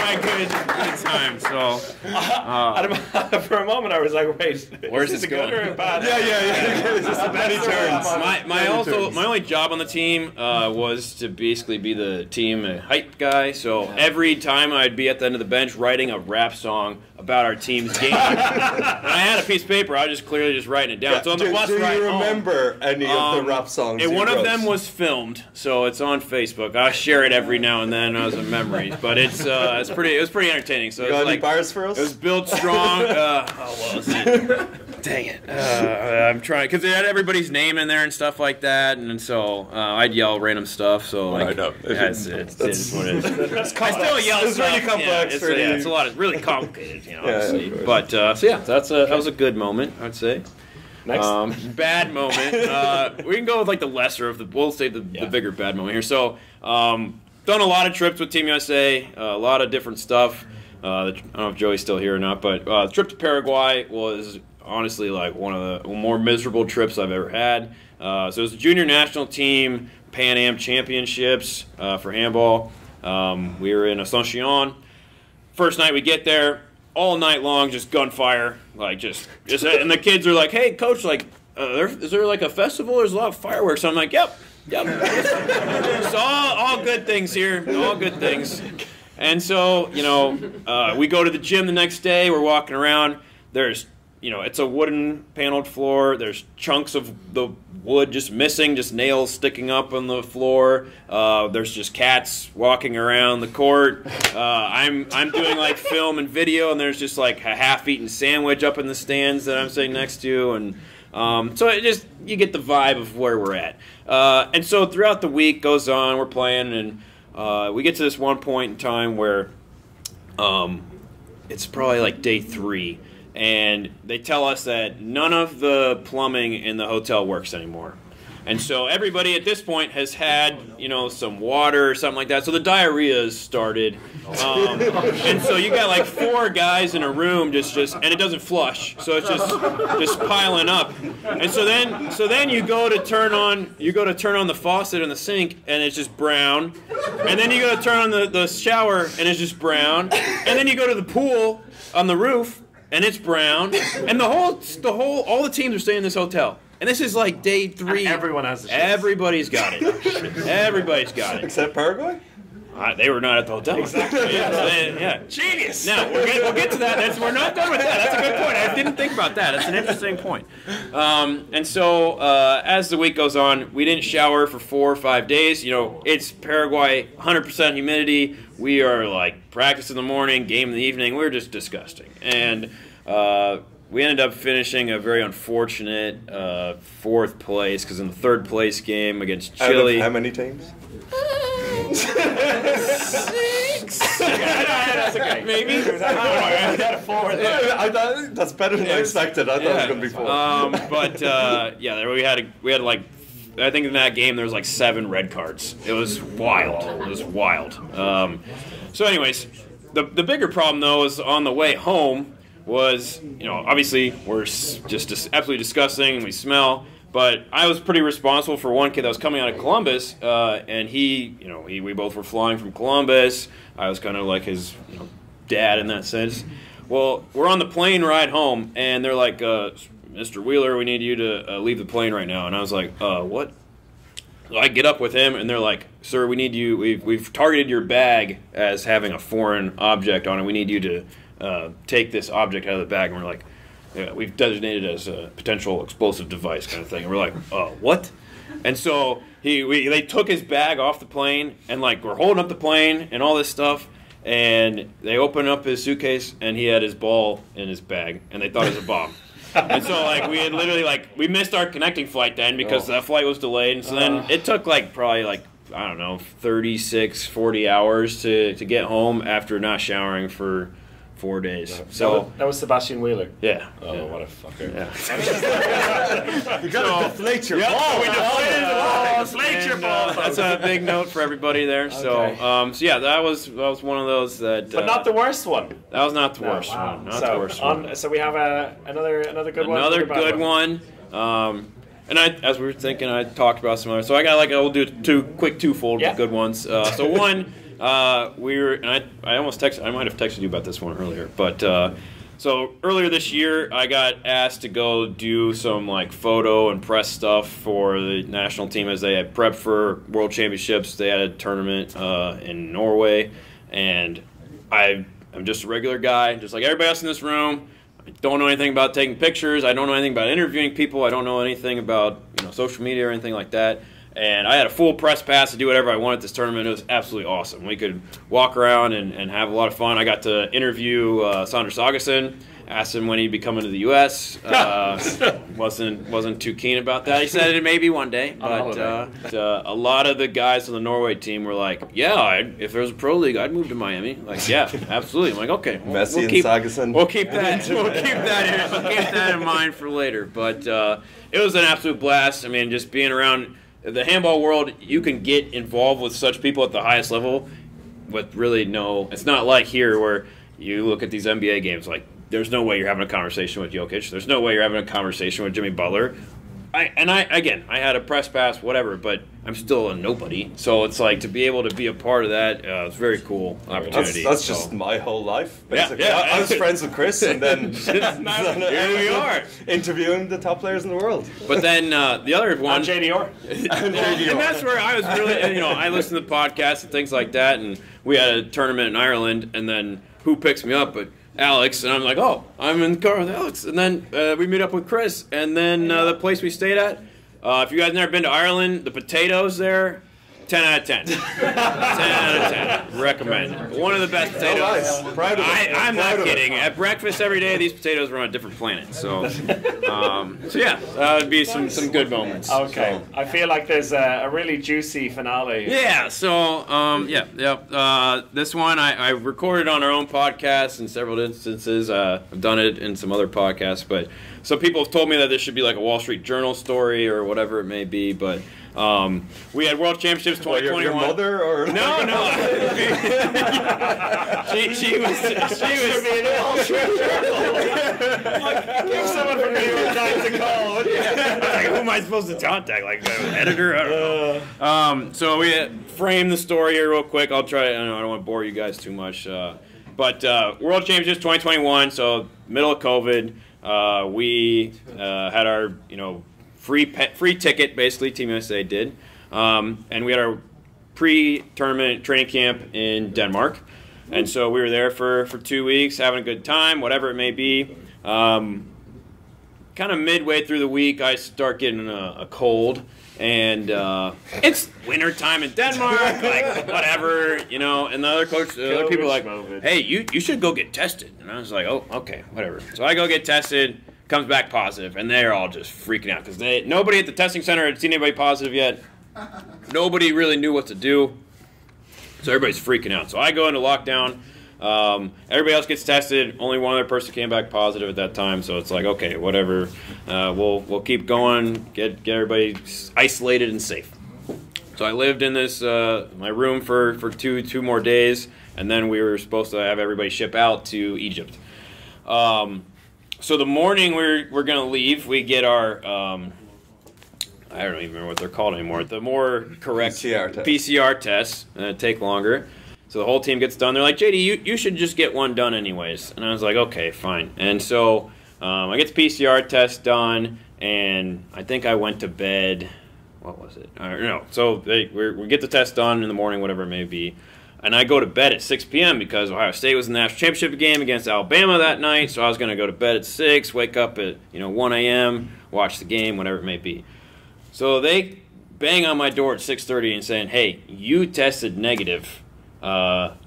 my good time. So for a moment, I was like, "Wait, where's this this good going?" or bad? Yeah. This is many turns. My only job on the team was to basically be the team hype guy. So every time I'd be at the end of the bench writing a rap song about our team's game. And I had a piece of paper. I was clearly just writing it down. Yeah. So on the bus do ride you home, remember any of the rap songs? And one of them was filmed, so it's on Facebook. I share it every now and then as a memory, but it was pretty entertaining. So you got any bars for us? It was built strong. Let's see. dang it. I'm trying, because it had everybody's name in there and stuff like that, and so I'd yell random stuff. So like, I know. It's what it is. I still yell it's stuff. really complex. It's a lot. It's really complicated, obviously. Yeah, but so yeah, that was a good moment, I'd say. Next. Bad moment. We can go with like the lesser of the. We'll say the bigger bad moment here. So, done a lot of trips with Team USA, a lot of different stuff. I don't know if Joey's still here or not, but the trip to Paraguay was honestly like one of the more miserable trips I've ever had. So it was the junior national team Pan Am Championships for handball. We were in Asuncion. First night we get there, all night long, just gunfire, like just and the kids are like, "Hey, coach, like, is there like a festival? There's a lot of fireworks." I'm like, "Yep." So all good things here, all good things. And so, we go to the gym the next day. We're walking around. There's, it's a wooden paneled floor. There's chunks of the wood just missing, just nails sticking up on the floor. There's just cats walking around the court. I'm doing like film and video, and there's just like a half-eaten sandwich up in the stands that I'm sitting next to, and so you get the vibe of where we're at. And so throughout the week goes on, we're playing, and we get to this one point in time where it's probably like day 3, and they tell us that none of the plumbing in the hotel works anymore. And so everybody at this point has had, some water or something like that. So the diarrhea has started. And so you got like 4 guys in a room and it doesn't flush. So it's just piling up. And so then you go to turn on the faucet in the sink, and it's just brown. And then you go to turn on the shower, and it's just brown. And then you go to the pool on the roof, and it's brown. And all the teams are staying in this hotel. And this is like day 3. And everyone has the shit. Everybody's got it. Everybody's got it. Except Paraguay? They were not at the hotel. Exactly. Yeah. Genius. Now, we'll get to that. We're not done with that. That's a good point. I didn't think about that. That's an interesting point. And so as the week goes on, we didn't shower for 4 or 5 days. It's Paraguay, 100% humidity. We are like practice in the morning, game in the evening. We're just disgusting. And we ended up finishing a very unfortunate 4th place, because in the 3rd place game against Chile. How many teams? 6. That's okay. Maybe. I got a 4. That's better than I expected. I thought it was going to be 4. We had like, I think in that game there was like 7 red cards. It was wild. So anyways, the bigger problem though is on the way home was, obviously we're just absolutely disgusting and we smell. But I was pretty responsible for one kid that was coming out of Columbus, and we both were flying from Columbus. I was kind of like his dad in that sense. Well, we're on the plane ride home, and they're like, Mr. Wheeler, we need you to leave the plane right now. And I was like, what? So I get up with him, and they're like, sir, we need you. We've targeted your bag as having a foreign object on it. We need you to take this object out of the bag. And we're like, yeah, we've designated it as a potential explosive device kind of thing. And we're like, what? And so they took his bag off the plane, and like we're holding up the plane and all this stuff, and they open up his suitcase, and he had his ball in his bag, and they thought it was a bomb. And so like we had literally we missed our connecting flight then because that flight was delayed, and so then it took probably 36, 40 hours to get home after not showering for 4 days. So that was Sebastian Wheeler. Yeah. Oh, yeah. What a fucker. Yeah. You gotta deflate your ball. We deflated the ball. Deflate your ball. That's a big note for everybody there. Okay. So yeah, that was one of those that. But not the worst one. That was not the worst one. Not the worst one. So we have another good one. Another good one. And as we were thinking, I talked about some other. So I got we'll do twofold good ones. So one. I almost texted. I might have texted you about this one earlier, but so earlier this year, I got asked to go do some photo and press stuff for the national team as they had prepped for World Championships. They had a tournament in Norway, and I'm just a regular guy, just like everybody else in this room. I don't know anything about taking pictures. I don't know anything about interviewing people. I don't know anything about social media or anything like that. And I had a full press pass to do whatever I wanted at this tournament. It was absolutely awesome. We could walk around and have a lot of fun. I got to interview Sander Sagosen, Asked him when he'd be coming to the U.S. Wasn't too keen about that. He said it maybe one day, but a lot of the guys on the Norway team were like, "Yeah, if there was a pro league, I'd move to Miami." Like, yeah, absolutely. I'm like, okay, Messi and Sagerson. We'll keep that. We'll keep that in mind for later. But it was an absolute blast. I mean, just being around the handball world, you can get involved with such people at the highest level with really no. It's not like here where you look at these NBA games like. There's no way you're having a conversation with Jokic. There's no way you're having a conversation with Jimmy Butler. I had a press pass, whatever, but I'm still a nobody. So it's like to be able to be a part of that, it's a very cool opportunity. That's just my whole life, basically. Yeah. I was friends with Chris, and then here we are interviewing the top players in the world. But then the other one, and JDR, and that's where I was really, I listened to podcasts and things like that, and we had a tournament in Ireland, and then who picks me up? But Alex, and I'm like, oh, I'm in the car with Alex. And then we meet up with Chris, and then the place we stayed at, if you guys never been to Ireland, the potatoes there, 10 out of 10. 10 out of 10. Recommend. One of the best potatoes. Oh, nice. Proud of it. I'm not kidding. At breakfast every day, these potatoes were on a different planet. So yeah, that would be some good moments. Okay. So. I feel like there's a really juicy finale. Yeah, so, this one I recorded on our own podcast in several instances. I've done it in some other podcasts, but some people have told me that this should be like a Wall Street Journal story or whatever it may be, but we had World Championships 2021. Your mother or no. she was being Wall Street Journal. Give someone from New York Times a call. I was like, who am I supposed to contact? Like the editor? I don't know. So we frame the story here real quick. I'll try. I don't want to bore you guys too much. But World Championships 2021. So middle of COVID, we had our free ticket, basically, Team USA did. And we had our pre-tournament training camp in Denmark. And so we were there for 2 weeks, having a good time, whatever it may be. Kind of midway through the week, I start getting a cold. And it's winter time in Denmark, like, whatever, and the other people are like, hey, you should go get tested. And I was like, oh, okay, whatever. So I go get tested. Comes back positive, and they're all just freaking out because nobody at the testing center had seen anybody positive yet. Nobody really knew what to do, so everybody's freaking out. So I go into lockdown. Everybody else gets tested. Only one other person came back positive at that time. So it's like, okay, whatever. We'll keep going. Get everybody isolated and safe. So I lived in this my room for two more days, and then we were supposed to have everybody ship out to Egypt. So the morning we're going to leave, we get our, I don't even remember what they're called anymore, the more correct PCR tests, take longer. So the whole team gets done. They're like, JD, you should just get one done anyways. And I was like, okay, fine. And so I get the PCR test done, and I think I went to bed, what was it? So we get the test done in the morning, whatever it may be. And I go to bed at 6 p.m. because Ohio State was in the national championship game against Alabama that night. So I was going to go to bed at 6, wake up at 1 a.m., watch the game, whatever it may be. So they bang on my door at 6:30 and saying, hey, you tested negative.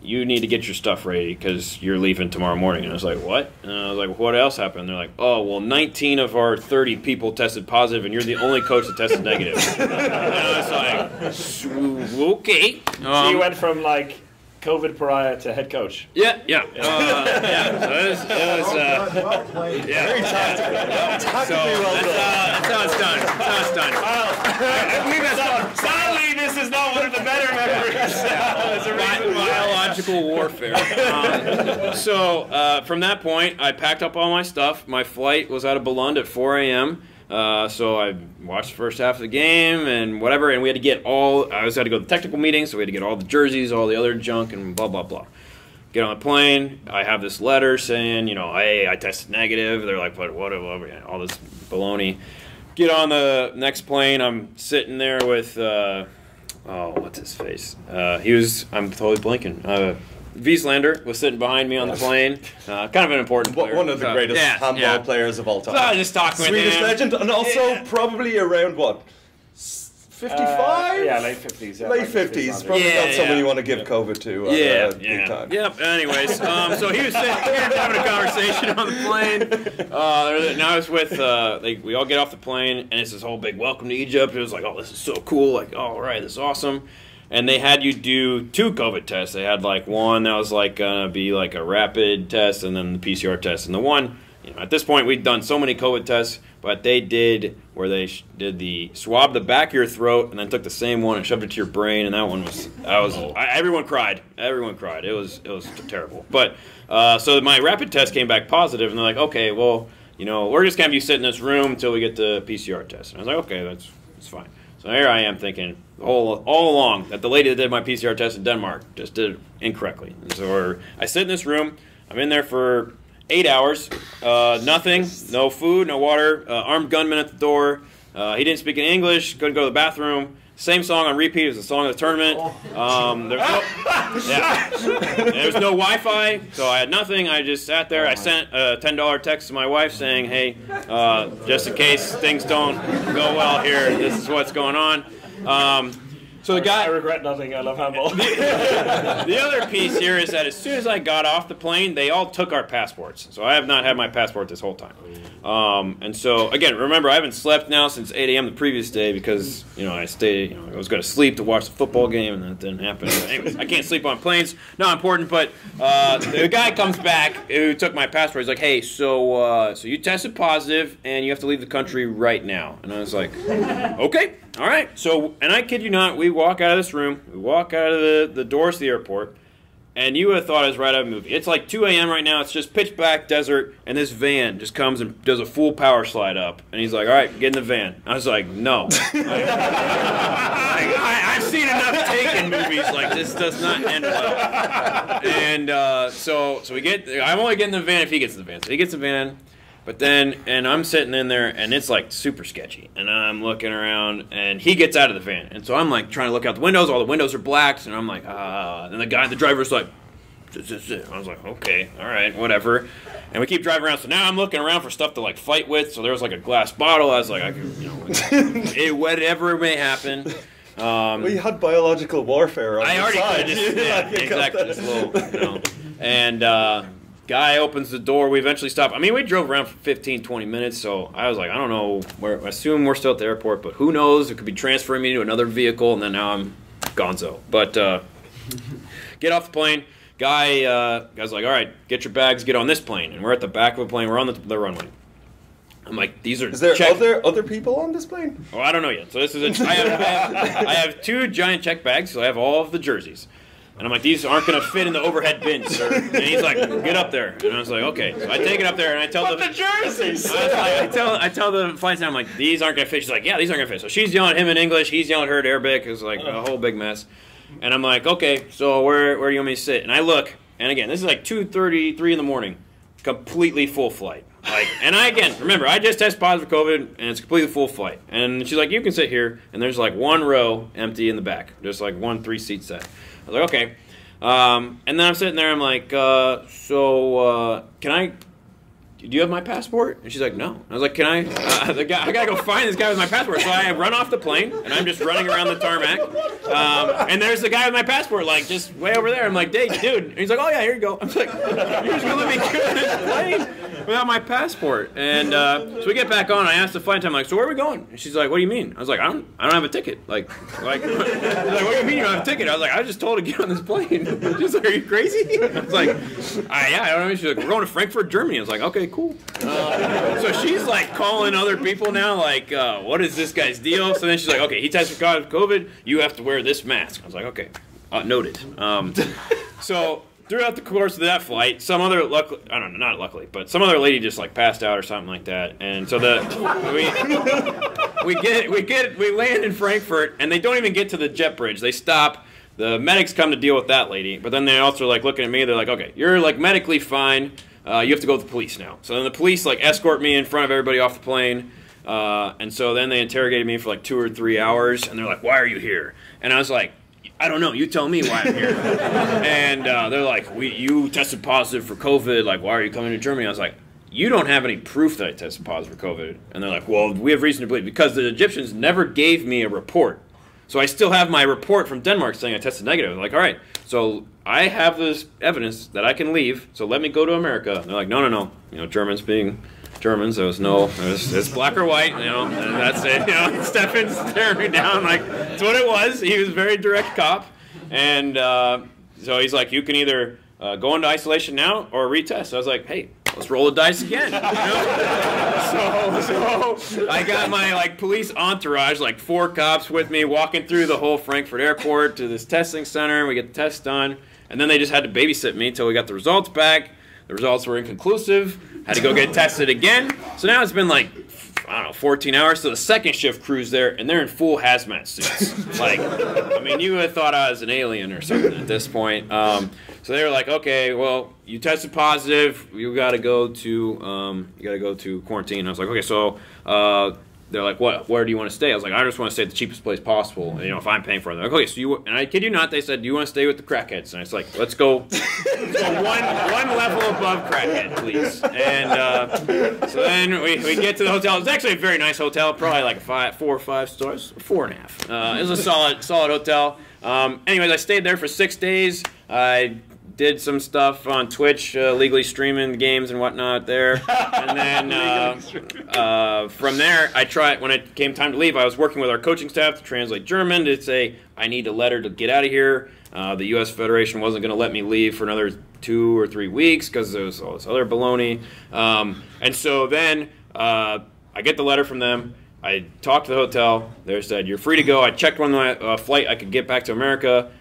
You need to get your stuff ready because you're leaving tomorrow morning. And I was like, what? And I was like, what else happened? And they're like, oh, well, 19 of our 30 people tested positive, and you're the only coach that tested negative. And I was like, okay. So you went from, like, COVID pariah to head coach. Yeah. So it was very tactical. So that's how it's done. I believe that's done. Sadly, this is not one of the better memories. Biological warfare. So from that point, I packed up all my stuff. My flight was out of Billund at 4 a.m. So I watched the first half of the game and whatever, and we had to get I always had to go to the technical meeting, so we had to get all the jerseys, all the other junk, and blah, blah, blah. Get on the plane. I have this letter saying, hey, I tested negative. They're like, what, all this baloney. Get on the next plane. I'm sitting there with, what's his face? I'm totally blanking. Wieslander was sitting behind me on the plane. Kind of an important player. One of the greatest handball players of all time. So I was just talking with him. Swedish legend, and also probably around, 55? yeah, late 50s. Yeah, Late 50s, probably not someone you want to give COVID to. Big time. Yep. Anyways, so he was sitting here having a conversation on the plane. Now I was with, we all get off the plane, and it's this whole big welcome to Egypt. It was like, oh, this is so cool. Like, oh, all right, this is awesome. And they had you do 2 COVID tests. They had like one that was like gonna be like a rapid test, and then the PCR test. And the one, at this point we'd done so many COVID tests, but they did where they did the swab the back of your throat and then took the same one and shoved it to your brain. And that one was everyone cried. Everyone cried. It was terrible. But so my rapid test came back positive, and they're like, okay, well, we're just gonna have you sit in this room until we get the PCR test. And I was like, okay, that's fine. So here I am thinking all along that the lady that did my PCR test in Denmark just did it incorrectly. And so I sit in this room. I'm in there for 8 hours. Nothing. No food, no water. Armed gunman at the door. He didn't speak any English. Couldn't go to the bathroom. Same song on repeat. It was the song of the tournament. There was no Wi-Fi, so I had nothing. I just sat there. I sent a $10 text to my wife saying, hey, just in case things don't go well here, this is what's going on. So the guy, I regret nothing. I love handball. The other piece here is that as soon as I got off the plane, they all took our passports. So I have not had my passport this whole time. And so again, remember, I haven't slept now since 8 a.m. the previous day because I stayed. I was going to sleep to watch the football game, and that didn't happen. But anyways, I can't sleep on planes. Not important. But the guy comes back who took my passport. He's like, "Hey, so you tested positive, and you have to leave the country right now." And I was like, "Okay." All right, so, and I kid you not, we walk out of this room, we walk out of the doors to the airport, and you would have thought it was right out of a movie. It's like 2 a.m. right now, it's just pitch black desert, and this van just comes and does a full power slide up. And he's like, all right, get in the van. I was like, no. I've seen enough Taken movies, like, this does not end well. And so we get, I'm only getting the van if he gets in the van. So he gets the van. But then, and I'm sitting in there, and it's like super sketchy. And I'm looking around, and he gets out of the van. And so I'm like trying to look out the windows. All the windows are blacked, and I'm like, and the driver's like, this. I was like, okay, all right, whatever. And we keep driving around. So now I'm looking around for stuff to like fight with. So there was like a glass bottle. I was like, I can, whatever may happen. Well, you had biological warfare on I the already side. could just, exactly. Just a little, And guy opens the door. We eventually stop. I mean, we drove around for 15, 20 minutes, so I was like, I don't know. I assume we're still at the airport, but who knows? It could be transferring me to another vehicle, and then now I'm gonzo. But get off the plane. Guy's like, all right, get your bags, get on this plane. And we're at the back of a plane. We're on the runway. I'm like, these are. Is there other people on this plane? Oh, I don't know yet. So this is I have 2 giant check bags, so I have all of the jerseys. And I'm like, these aren't going to fit in the overhead bin, sir. And he's like, get up there. And I was like, okay. So I take it up there, and I tell the jerseys. I tell the flight attendant, I'm like, these aren't going to fit. She's like, yeah, these aren't going to fit. So she's yelling at him in English. He's yelling at her in Arabic. It was like a whole big mess. And I'm like, okay, so where do you want me to sit? And I look, and again, this is like 2:33 in the morning, completely full flight. And remember, I just tested positive for COVID, and it's a completely full flight. And she's like, you can sit here, and there's like 1 row empty in the back, just like 1 3-seat set. I was like, okay. And then I'm sitting there, I'm like, do you have my passport? And she's like, no. I was like, I gotta go find this guy with my passport. So I run off the plane, and I'm just running around the tarmac. And there's the guy with my passport, like, just way over there. I'm like, dude. And he's like, oh, yeah, here you go. I'm like, you're just gonna let me get on this plane without my passport. And so we get back on. I asked the flight attendant, I'm like, so where are we going? And she's like, what do you mean? I was like, I don't have a ticket. Like, what do you mean you don't have a ticket? I was like, I was just told to get on this plane. She's like, are you crazy? I was like, yeah, I don't know. She's like, we're going to Frankfurt, Germany. I was like, okay, cool. So she's like calling other people now, like, what is this guy's deal? So then she's like, okay, he tested COVID, you have to wear this mask. I was like, okay, noted. So throughout the course of that flight, some other not luckily, but some other lady just like passed out or something like that. And so we land in Frankfurt, and they don't even get to the jet bridge. They stop. The medics come to deal with that lady, but then they also like looking at me. They're like, okay, you're like medically fine. You have to go with the police now. So then the police like escort me in front of everybody off the plane. And so then they interrogated me for like 2 or 3 hours. And they're like, why are you here? And I was like, I don't know. You tell me why I'm here. And they're like, you tested positive for COVID. Like, why are you coming to Germany? I was like, you don't have any proof that I tested positive for COVID. And they're like, well, we have reason to believe. Because the Egyptians never gave me a report So I still have my report from Denmark saying I tested negative. I'm like, all right, so I have this evidence that I can leave, so let me go to America. And they're like, no, no, no. You know, Germans being Germans, there was no, it's black or white, you know, and that's it. You know, Stefan's staring me down like, that's what it was. He was a very direct cop. And so he's like, you can either go into isolation now or retest. So I was like, hey, let's roll the dice again. You know? So I got my like police entourage, like 4 cops with me, walking through the whole Frankfurt airport to this testing center. We get the test done, and then they just had to babysit me until we got the results back. The results were inconclusive. Had to go get tested again. So now it's been like, I don't know, 14 hours. So the second shift crew's there, and they're in full hazmat suits. Like, I mean, you would have thought I was an alien or something at this point. So they were like, okay, well, you tested positive. You got to go to quarantine. I was like, okay, so they're like, what? Where do you want to stay? I was like, I just want to stay at the cheapest place possible. And, you know, if I'm paying for it, they're like, okay, so you, and I kid you not, they said, do you want to stay with the crackheads? And I was like, let's go one level above crackhead, please. And so then we get to the hotel. It was actually a very nice hotel, probably like 4 or 5 stars, 4.5. It was a solid hotel. Anyways, I stayed there for 6 days. I did some stuff on Twitch, legally streaming games and whatnot there. And then from there, I tried, when it came time to leave, I was working with our coaching staff to translate German to say, I need a letter to get out of here. The U.S. Federation wasn't going to let me leave for another 2 or 3 weeks because there was all this other baloney. And so then I get the letter from them. I talked to the hotel. They said, you're free to go. I checked when my flight I could get back to America.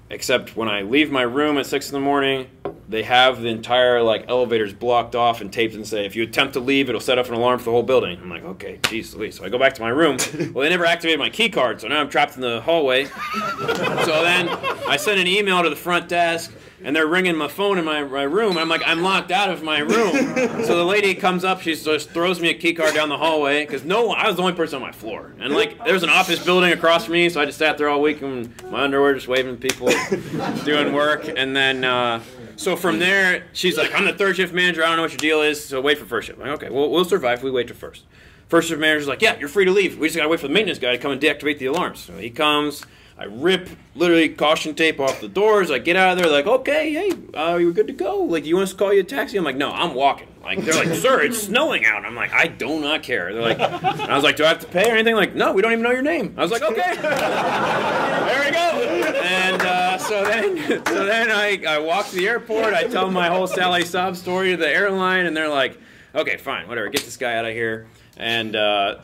Except when I leave my room at 6 in the morning, they have the entire like elevators blocked off and taped and say, if you attempt to leave, it'll set off an alarm for the whole building. I'm like, okay, geez Louise. So I go back to my room. Well, they never activated my key card, so now I'm trapped in the hallway. So then I send an email to the front desk, and they're ringing my phone in my room. And I'm like, I'm locked out of my room. So the lady comes up, she just throws me a key card down the hallway, because I was the only person on my floor. And like, there was an office building across from me, so I just sat there all week in my underwear, just waving at people, doing work. And then, so from there, she's like, I'm the third shift manager, I don't know what your deal is, so wait for first shift. I'm like, okay, well, we'll survive if we wait till first. First shift manager's like, yeah, you're free to leave. We just gotta wait for the maintenance guy to come and deactivate the alarms. So he comes. I rip literally caution tape off the doors. I get out of there like, okay, hey, you're good to go. Like, do you want us to call you a taxi? I'm like, no, I'm walking. Like, they're like, sir, it's snowing out. I'm like, I do not care. They're like, and I was like, do I have to pay or anything? Like, no, we don't even know your name. I was like, okay, there we go. And so then I walk to the airport. I tell my whole Sally sob story to the airline, and they're like, okay, fine, whatever, get this guy out of here. And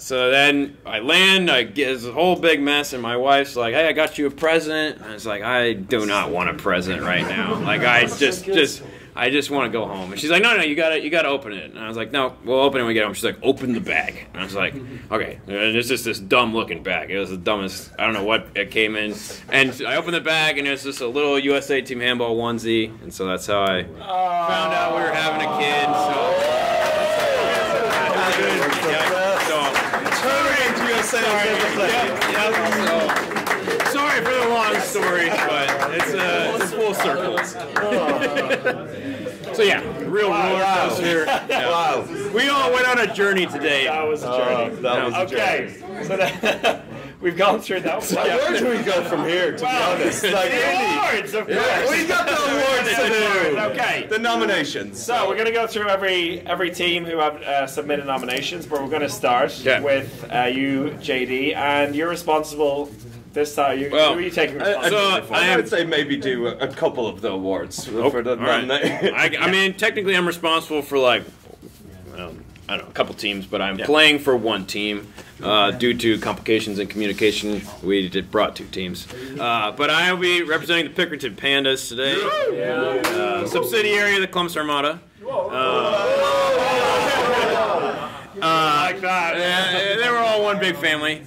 so then I land, I get this whole big mess, and my wife's like, hey, I got you a present. And I was like, I do not want a present right now. Like, I just want to go home. And she's like, no, you gotta open it. And I was like, no, we'll open it when we get home. She's like, open the bag. And I was like, okay. And it's just this dumb looking bag. It was the dumbest, I don't know what it came in. And I opened the bag, and it was just a little USA Team Handball onesie. And so that's how I found out we were having a kid. So. Sorry for the long story, but it's full circle. So yeah, real roller coaster. Yeah. Wow. We all went on a journey today. That was a journey. Okay, so that, we've gone through that. Where do we go from here, to be honest? Like, the awards, of course. We got the awards to do. Okay. The nominations. So we're going to go through every team who have submitted nominations, but we're going to start with you, JD, and you're responsible this time. Who are you taking responsibility for? I would say maybe do a couple of the awards for the nomination. I mean, technically I'm responsible for like, I don't know, a couple teams, but I'm playing for one team. Due to complications in communication, we brought 2 teams. But I will be representing the Pickerton Pandas today. Subsidiary of the Columbus Armada. Like that. They were all one big family.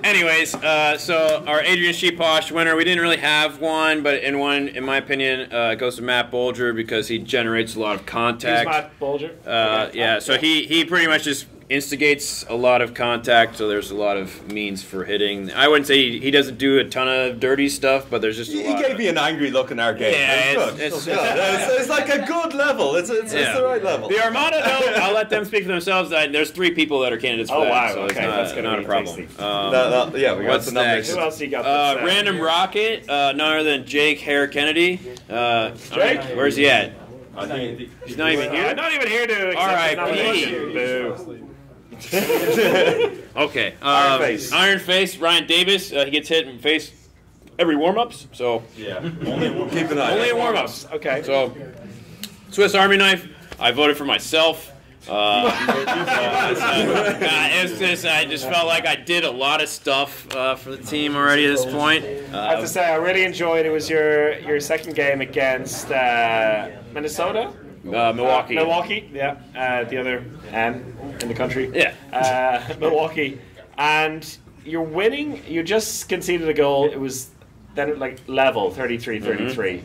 Anyways, so our Adrian Sheeposh winner, we didn't really have one, but in my opinion, it goes to Matt Bolger because he generates a lot of contact. Who's Matt Bolger? Yeah, so he pretty much just instigates a lot of contact, so there's a lot of means for hitting. I wouldn't say he doesn't do a ton of dirty stuff, but there's just a lot. He gave me an angry look in our game. Yeah, it's like a good level. It's the right level. The Armada, though, I'll let them speak for themselves. There's 3 people that are candidates for that, so okay, it's not a problem. Yeah, we got the numbers. Who else you got? Random Rocket, none other than Jake Hare Kennedy. Jake? Where's he at? He's not even here. Not even here to accept his nomination. Boo. Okay. Iron Face. Ryan Davis. He gets hit in the face every warm-ups. So yeah, keep an eye. Only in warm-ups. Okay. So Swiss Army knife. I voted for myself. I just felt like I did a lot of stuff for the team already at this point. I have to say, I really enjoyed. It was your second game against Minnesota. Milwaukee. Milwaukee, yeah. The other M in the country. Yeah. Milwaukee. And you're winning. You just conceded a goal. It was then like level, 33-33.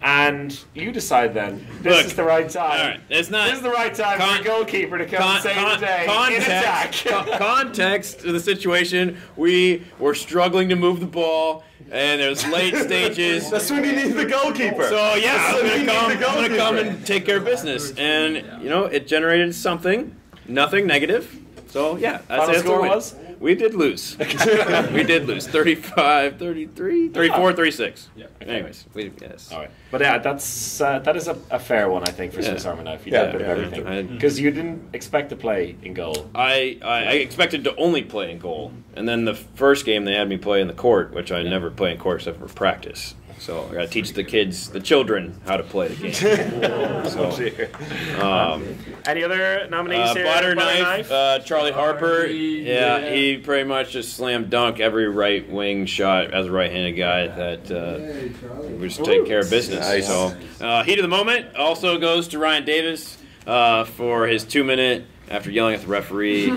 And you decide then, this is the right time. All right. This is the right time for a goalkeeper to come and save the day in attack. Context to the situation, we were struggling to move the ball, and there's late stages. That's when you need the goalkeeper. So yeah, I'm gonna come and take care of business. And it generated something, nothing negative. So yeah, that's the score was? We did lose. We did lose. 35, 33, 34, 36. Yeah. Anyways, yes. All right. But yeah, that is a fair one, I think, for Swiss Army Knife. You did a bit of everything. Because you didn't expect to play in goal. I expected to only play in goal. And then the first game they had me play in the court, which I never play in court except for practice. So I got to teach the children, how to play the game. Any other nominees here? Butter knife. Charlie Harper. Yeah, he pretty much just slam dunk every right wing shot as a right-handed guy that was taking care of business. Nice. So heat of the moment also goes to Ryan Davis for his 2-minute. After yelling at the referee.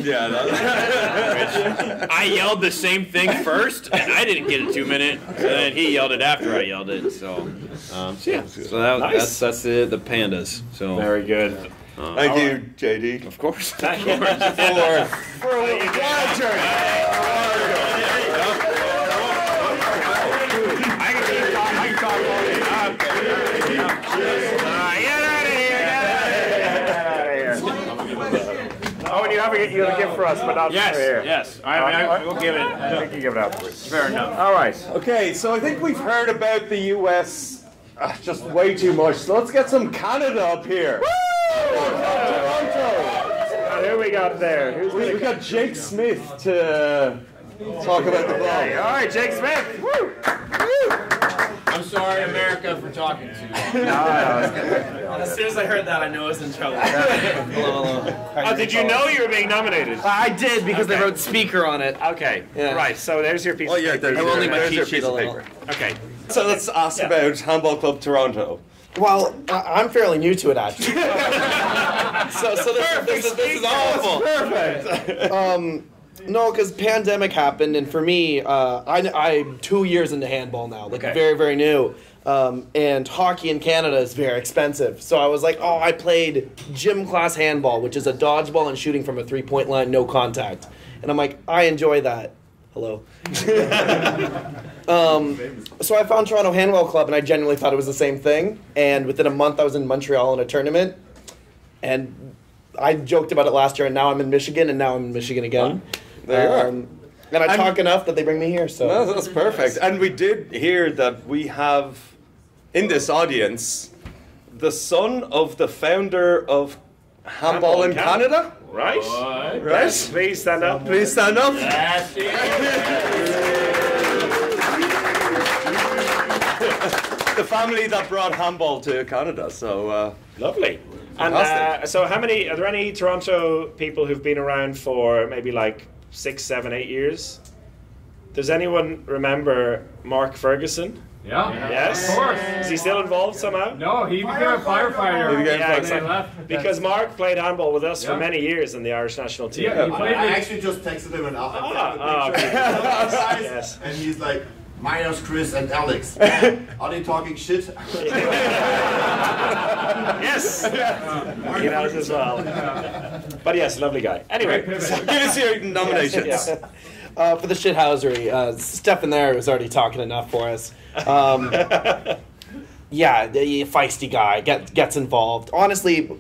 I yelled the same thing first, and I didn't get a 2-minute. And then he yelled it after I yelled it. So that's the pandas. So very good. Thank you, JD. Of course. For a wild journey. I can talk all day. Oh, and you have a gift for us, but not for here. Yes, I will give it. I think you give it afterwards. Fair enough. All right. Okay, so I think we've heard about the US just way too much. So let's get some Canada up here. Toronto. Who we got there? We got Jake Smith to talk about the ball. All right, Jake Smith. Woo. I'm sorry, America, for talking to you. As soon as I heard that, I knew I was in trouble. Hello. Did you know you were being nominated? I did, because they wrote speaker on it. Okay. Yeah. Right, so there's your piece of paper. There's only my your cheat piece sheet of a little. paper. Okay. So let's ask about Handball Club Toronto. Well, I'm fairly new to it, actually. so this is awful. Perfect. No, because pandemic happened, and for me, I'm 2 years into handball now, very, very new. And hockey in Canada is very expensive. So I was like, I played gym class handball, which is a dodgeball and shooting from a 3-point line, no contact. And I'm like, I enjoy that. Hello. So I found Toronto Handball Club, and I genuinely thought it was the same thing. And within a month, I was in Montreal in a tournament. And I joked about it last year, and now I'm in Michigan, and now I'm in Michigan again. There you are. And I talk enough that they bring me here. So no, that's perfect. And we did hear that we have in this audience the son of the founder of Handball in Canada. Right. Right. Yes, please stand up. Please stand up. The family that brought handball to Canada. So lovely. And so are there any Toronto people who've been around for maybe like 6, 7, 8 years? Does anyone remember Mark Ferguson? Yeah. Yes? Of course. Is he still involved somehow? No, he became a firefighter. Exactly. Because Mark played handball with us for many years in the Irish national team. Yeah, I actually just texted him and Yes. and he's like, minus Chris and Alex. Are they talking shit? Yes! He knows as well. But yes, lovely guy. Anyway, give us your nominations. Yeah. For the shithousery, Stefan there was already talking enough for us. Yeah, the feisty guy gets involved. Honestly,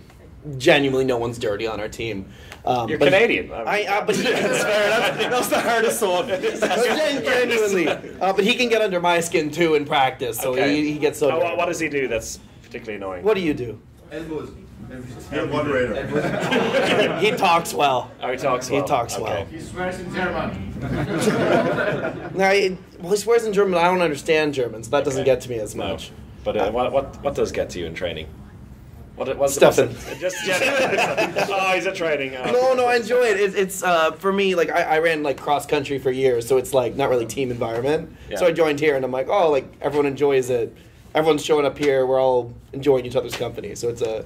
genuinely, no one's dirty on our team. You're Canadian. But he, That's the hardest one. genuinely. But he can get under my skin too in practice, so he gets so. What does he do that's particularly annoying? What do you do? Moderator. He talks well. Oh, he talks well. He talks well. He swears in German. He swears in German. I don't understand German, so that doesn't get to me as much. No. But what does get to you in training? What's Stefan. Oh, he's at training. Oh. No, I enjoy it. It's for me, like I ran like cross country for years, so it's like not really team environment. Yeah. So I joined here, and I'm like, oh, like everyone enjoys it. Everyone's showing up here. We're all enjoying each other's company, so it's a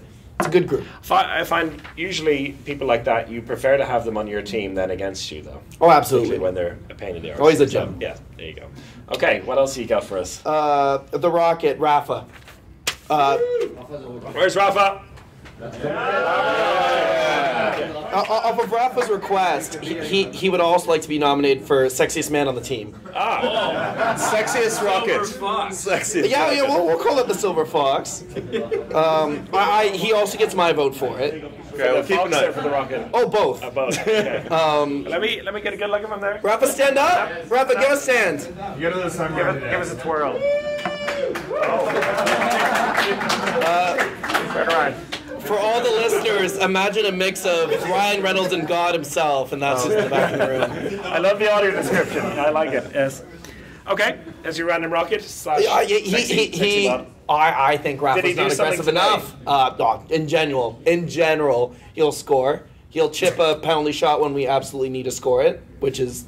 good group. I find usually people like that, you prefer to have them on your team than against you, though. Oh, absolutely. When they're a pain in the arse. Always a gem. Yeah, there you go. Okay, what else you got for us? The Rocket, Rafa. Where's Rafa? Off of Rafa's request, he would also like to be nominated for Sexiest Man on the Team. Sexiest Rocket. Sexiest. Yeah, Rocket. we'll call it the Silver Fox. He also gets my vote for it. Okay, we'll keep an eye for the Rocket. Oh, both. Both. Okay. Let me get a good look at him there. Rafa, stand up. Rafa, give us a stand. Give us a twirl. Turn around. For all the listeners, imagine a mix of Ryan Reynolds and God himself, and that's just in the back of the room. I love the audio description. I like it. Yes. Okay, as your random rocket. Sexy I think Rafa's not aggressive enough. In general, he'll score. He'll chip a penalty shot when we absolutely need to score it, which is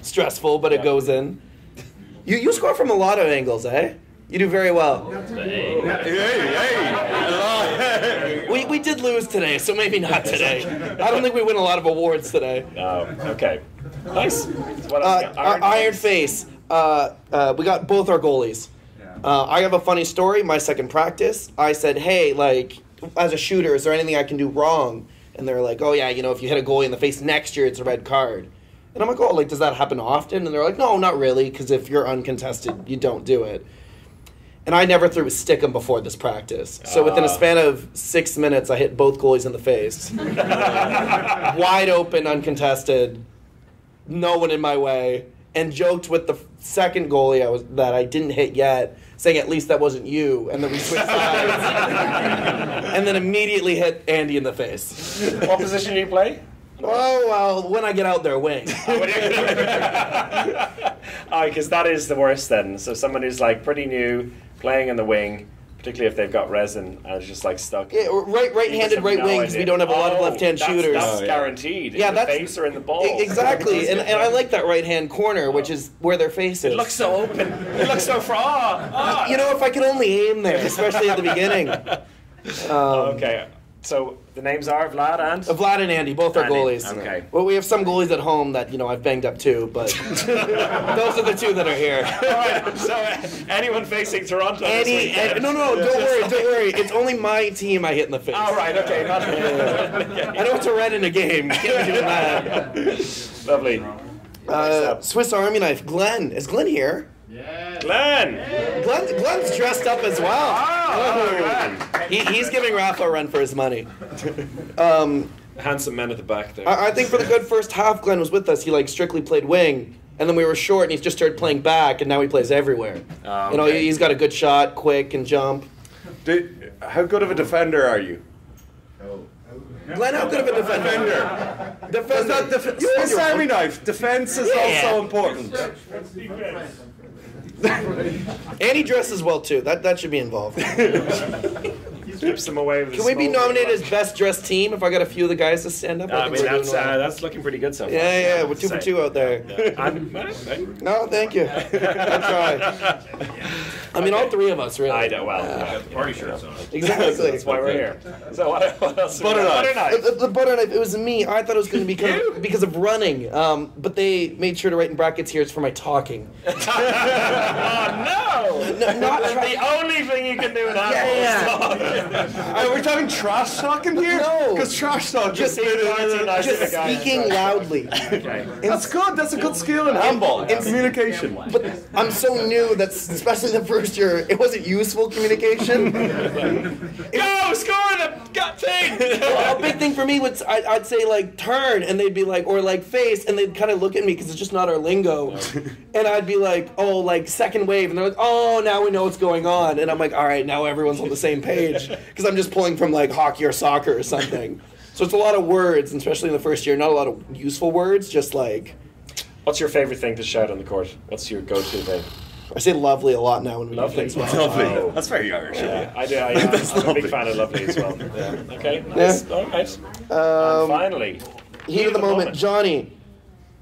stressful, but it goes in. You score from a lot of angles, eh? You do very well. We did lose today, so maybe not today. I don't think we win a lot of awards today. Okay. Nice. What else? Iron Face. We got both our goalies. I have a funny story. My second practice, I said, hey, like, as a shooter, is there anything I can do wrong? And they're like, oh, yeah, if you hit a goalie in the face next year, it's a red card. And I'm like, oh, like, does that happen often? And they're like, no, not really, because if you're uncontested, you don't do it. And I never threw a stick-em before this practice. So within a span of 6 minutes, I hit both goalies in the face. Wide open, uncontested, no one in my way, and joked with the second goalie that I didn't hit yet, saying at least that wasn't you, and then we switched sides. And then immediately hit Andy in the face. What position do you play? Oh, well, when I get out there, wing. Because that is the worst then. So someone who's like pretty new, playing in the wing, particularly if they've got resin and is just like stuck. Yeah, right-handed right wing, because we don't have a lot of left-hand shooters. That's guaranteed. Yeah, in the face or in the ball. Exactly, and I like that right-hand corner, which is where their face is. It looks so open. It looks so far. If I could only aim there, especially at the beginning. Okay. So the names are Vlad and? Vlad and Andy, both are goalies. Okay. Well, we have some goalies at home that, I've banged up too, but those are the two that are here. All right, so anyone facing Toronto this weekend? No, don't worry. It's only my team I hit in the face. All right, okay. I know it's a red in a game. You can't be doing that. Lovely. Swiss Army knife. Glenn. Is Glenn here? Yeah. Glenn's dressed up as well. Glenn. He's giving Rafa a run for his money. Handsome men at the back there. I think for the good first half, Glenn was with us. He strictly played wing, and then we were short, and he just started playing back, and now he plays everywhere. Okay. He's got a good shot, quick, and jump. How good of a defender are you? Glenn, how good of a defender? Swiss Army knife. Defense is also important. And he dresses well too. That should be involved. Keeps them away with. Can we be nominated as best dressed team if I got a few of the guys to stand up? That's looking pretty good so far. Yeah, we're 2 for 2 out there. Yeah. No, thank you. I try. I mean, all three of us, really. I know, well, Party shirts on. Exactly. that's why we're here. So what else? Butter knife. The butter knife, it was me. I thought it was going to be because of running. But they made sure to write in brackets here, it's for my talking. Oh, no! Not the only thing you can do in handball is talk. Are we talking trash talking here? No. Because trash talk Just speaking loudly. Okay. That's good. That's a good skill in handball. In communication. But I'm so new that, especially the first year, it wasn't useful communication. Go score the gut thing. Well, a big thing for me was I'd say like turn, and they'd be like, or like face, and they'd kind of look at me because it's just not our lingo. And I'd be like, oh, like second wave, and they're like, oh, now we know what's going on. And I'm like, all right, now everyone's on the same page because I'm just pulling from like hockey or soccer or something. So it's a lot of words, and especially in the first year, not a lot of useful words, just like. What's your favorite thing to shout on the court? What's your go-to thing? I say lovely a lot now when we do things well. Lovely. Oh. That's very Irish. Yeah, I do. I'm a big fan of lovely as well. Yeah. Okay, nice. Yeah. All right. And finally, heat of the moment, Johnny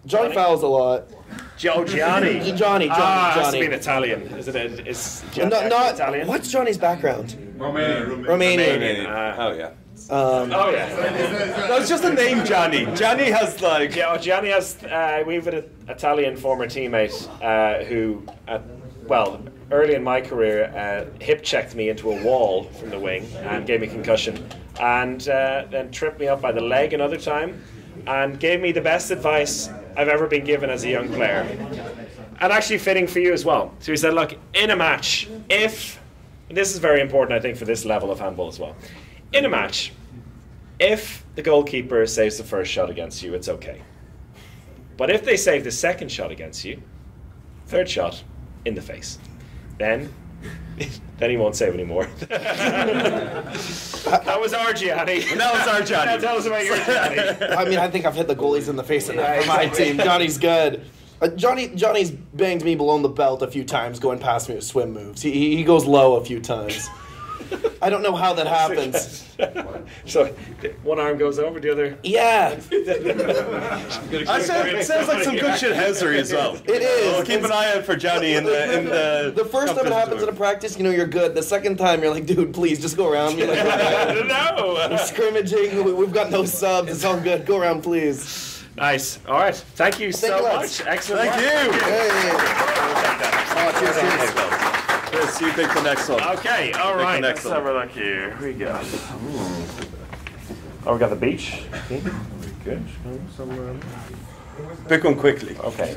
fouls a lot. Johnny. Johnny. It has to be an Italian. Is it? Is Johnny not Italian? What's Johnny's background? Romanian. Oh yeah. Oh yeah. No, it's just a name, Johnny. Johnny has like. Yeah, Johnny has. We have an Italian former teammate who, early in my career, hip checked me into a wall from the wing and gave me concussion, and then tripped me up by the leg another time, and gave me the best advice I've ever been given as a young player, and actually fitting for you as well. So he said, look, in a match, and this is very important, I think, for this level of handball as well. In a match, if the goalkeeper saves the first shot against you, it's okay. But if they save the second shot against you, third shot in the face, then he won't save anymore. That was our Gianni. Now tell us about your Gianni. I mean, I think I've hit the goalies in the face enough for my team. Johnny's good. Johnny's banged me below the belt a few times going past me with swim moves. He goes low a few times. I don't know how that happens. So one arm goes over the other. Yeah. It sounds like some good shithousery as well. It is. We'll keep an eye out for Johnny in the. The first time it happens in a practice, you're good. The second time, you're like, dude, please just go around me. Like, no. We're scrimmaging. We've got no subs. It's all good. Go around, please. Nice. All right. Thank you so much. Excellent. Thank you. Hey. Cheers. Chris, you pick the next one. Okay, all right. Let's have a look here. Here we go. Oh, we got the beach. Good. Pick one quickly. Okay.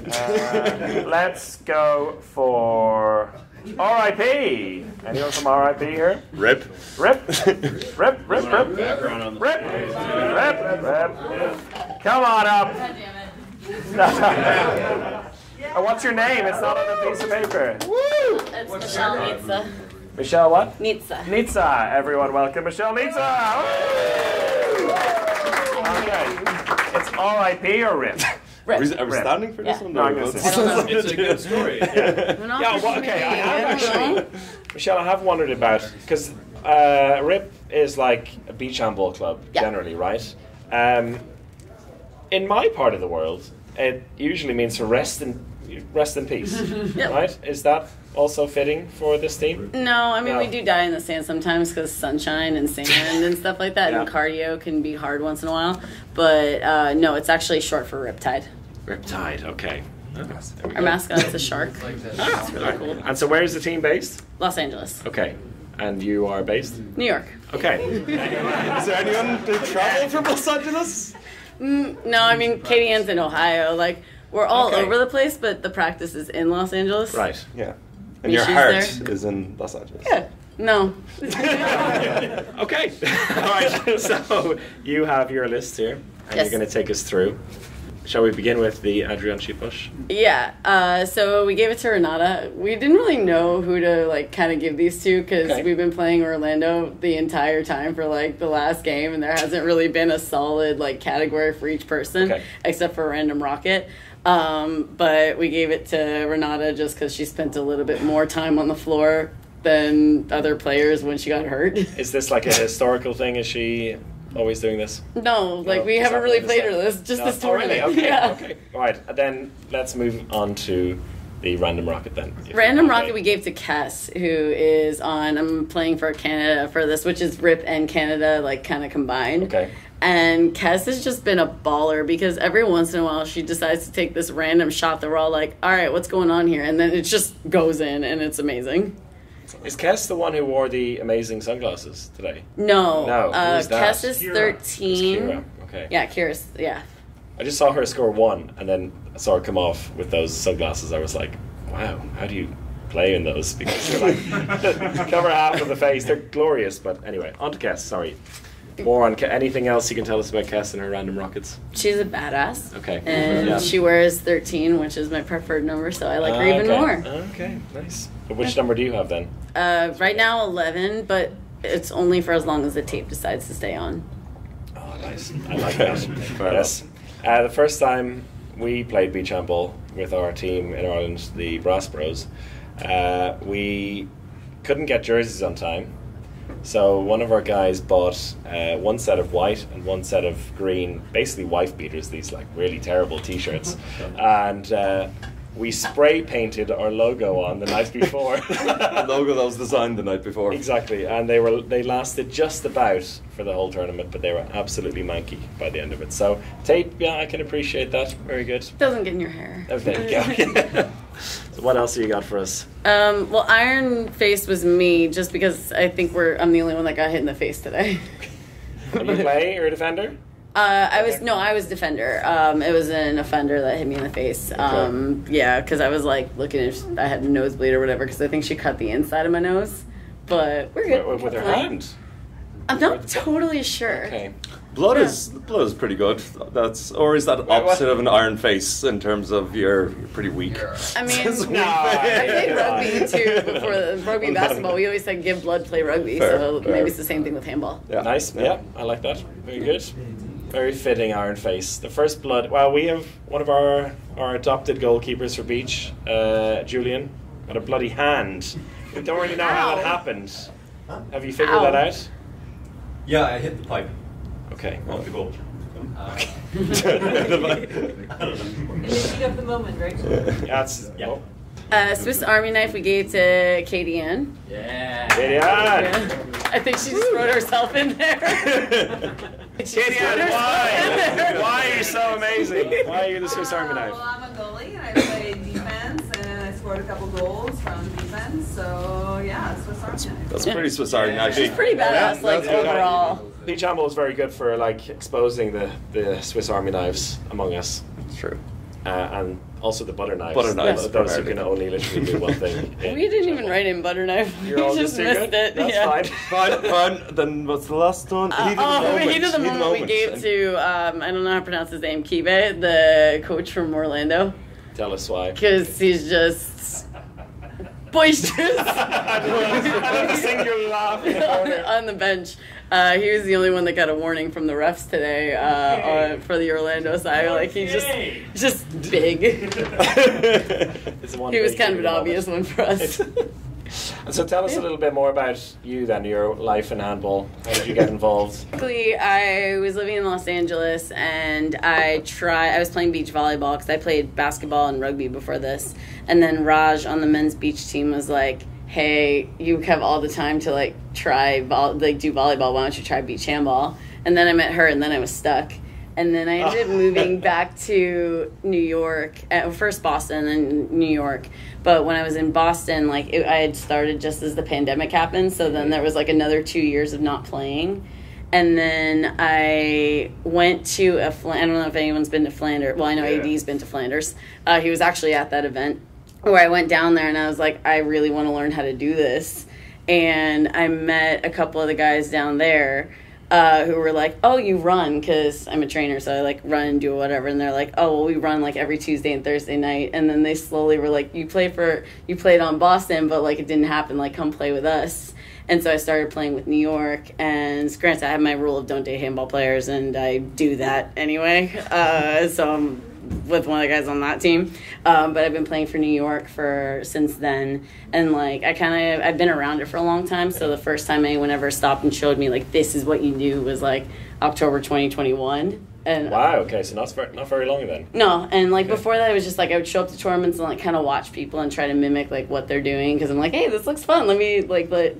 Let's go for R.I.P. Anyone from R.I.P. here? Rip. Come on up. What's your name? It's not on a piece of paper. Woo! It's Michelle Nizza. Michelle what? Nizza. Nizza. Everyone welcome Michelle Nizza. Woo! Okay. It's R.I.P. or RIP? Are we standing for this one? No, I'm going to say it's a good story. Okay. I have actually, Michelle, I have wondered about, because RIP is like a beach handball club generally, right? In my part of the world, it usually means to rest in peace, right? Is that also fitting for this team? No, I mean, we do die in the sand sometimes because sunshine and sand and stuff like that, and cardio can be hard once in a while. But no, it's actually short for Riptide. Riptide, okay. Our mascot is a shark. It's really cool. And so where is the team based? Los Angeles. Okay. And you are based? New York. Okay. Is there anyone to travel from Los Angeles? No, I mean, Katie Ann's in Ohio. Like, we're all over the place, but the practice is in Los Angeles. Right. Yeah. And your heart is in Los Angeles. Yeah. No. Okay. All right. So you have your list here, and you're going to take us through. Shall we begin with the Adrian Chiposh? Yeah. So we gave it to Renata. We didn't really know who to kind of give these to because we've been playing Orlando the entire time for the last game, and there hasn't really been a solid category for each person except for Random Rocket. But we gave it to Renata just because she spent a little bit more time on the floor than other players when she got hurt. Is this like a historical thing? Is she always doing this? No, we haven't really played her this tournament. Really? Okay, yeah. okay. All right, then let's move on to the random rocket then? Random rocket we gave to Kess, who is on. I'm playing for Canada for this, which is RIP and Canada like kind of combined. Okay. And Kess has just been a baller because every once in a while she decides to take this random shot that we're all like, all right, what's going on here? And then it just goes in and it's amazing. Is Kess the one who wore the amazing sunglasses today? No. Who's that? Kess is 13. Kira. Okay. Yeah, Kira's, yeah. I just saw her score 1 and then I saw her come off with those sunglasses. I was like, wow, how do you play in those? Because you're like, cover half of the face. They're glorious. But anyway, on to Kess, sorry. More on anything else you can tell us about Kess and her random rockets? She's a badass. Okay. And she wears 13, which is my preferred number, so I like her even more. Okay, nice. But which number do you have then? Right now 11, but it's only for as long as the tape decides to stay on. Oh, nice. I like that. Yes. The first time we played beach handball with our team in Ireland, the Brass Bros, we couldn't get jerseys on time. So one of our guys bought one set of white and one set of green, basically wife beaters, these like really terrible t-shirts. And we spray painted our logo on the night before. The logo that was designed the night before. Exactly, and they lasted just about for the whole tournament, but they were absolutely manky by the end of it. So tape, yeah, I can appreciate that. Very good. Doesn't get in your hair. Oh, there you go. So what else have you got for us? Well, Iron Face was me, just because I think I'm the only one that got hit in the face today. Are you play or a defender? I was defender. It was an offender that hit me in the face. Yeah, because I was like looking if I had a nosebleed or whatever, because I think she cut the inside of my nose. But we're good. With her hand? I'm not totally sure. Okay. Blood is pretty good. Or is that opposite of an iron face in terms of you're pretty weak? I mean, I played rugby too before rugby basketball. We always said give blood, play rugby. So maybe it's the same thing with handball. Yeah. Nice. Yeah, I like that. Very good. Very fitting iron face. The first blood. Well, we have one of our adopted goalkeepers for Beach, Julian, got a bloody hand. We don't really know how that happened. Have you figured that out? Yeah, I hit the pipe. Okay. Off the goal. Okay. In the heat of the moment, right? Swiss Army knife we gave to Katie Ann. Yeah. Katie Ann. I think she just wrote herself in there. Katie Ann, why? Why are you so amazing? Why are you the Swiss Army knife? Well, I'm a goalie and I play defense and I scored a couple goals from defense. So yeah, Swiss Army knife. That's pretty Swiss Army knife. She's pretty badass, overall. Beach handball is very good for like exposing the Swiss Army knives among us. It's true. And also the butter knives. Butter knives. Those who can only literally do one thing. We didn't even write in butter knife. You're all just missed it. That's fine. Then what's the last one? Heat of the moment we gave to, I don't know how to pronounce his name, Kibe, the coach from Orlando. Tell us why. Because he's just boisterous. Singular laugh in the corner. On the bench. He was the only one that got a warning from the refs today for the Orlando side. Like he's just big. He was kind of an obvious one for us. And so tell us a little bit more about you then, your life in handball. How did you get involved? Basically, I was living in Los Angeles and I was playing beach volleyball because I played basketball and rugby before this. And then Raj on the men's beach team was like, hey, you have all the time to like try do volleyball, why don't you try beach handball? And then I met her and then I was stuck. And then I ended up moving back to New York, first Boston and then New York. But when I was in Boston, I had started just as the pandemic happened. So then there was like another 2 years of not playing. And then I went to I don't know if anyone's been to Flanders. Well, I know AD's been to Flanders. He was actually at that event where I went down there and I was like, I really want to learn how to do this. And I met a couple of the guys down there who were like, oh, you run, because I'm a trainer, so I like run and do whatever. And they're like, oh, well, we run like every Tuesday and Thursday night. And then they slowly were like, you played on Boston, but like it didn't happen, like come play with us. And so I started playing with New York, and granted I have my rule of don't date handball players, and I do that anyway. So I'm with one of the guys on that team. But I've been playing for New York since then. And, like, I've been around it for a long time. So the first time anyone ever stopped and showed me, like, this is what you do was, like, October 2021. And wow, okay, so not very long then. No, and like before that, it was just like I would show up to tournaments and like kind of watch people and try to mimic like what they're doing because I'm like, hey, this looks fun. Let me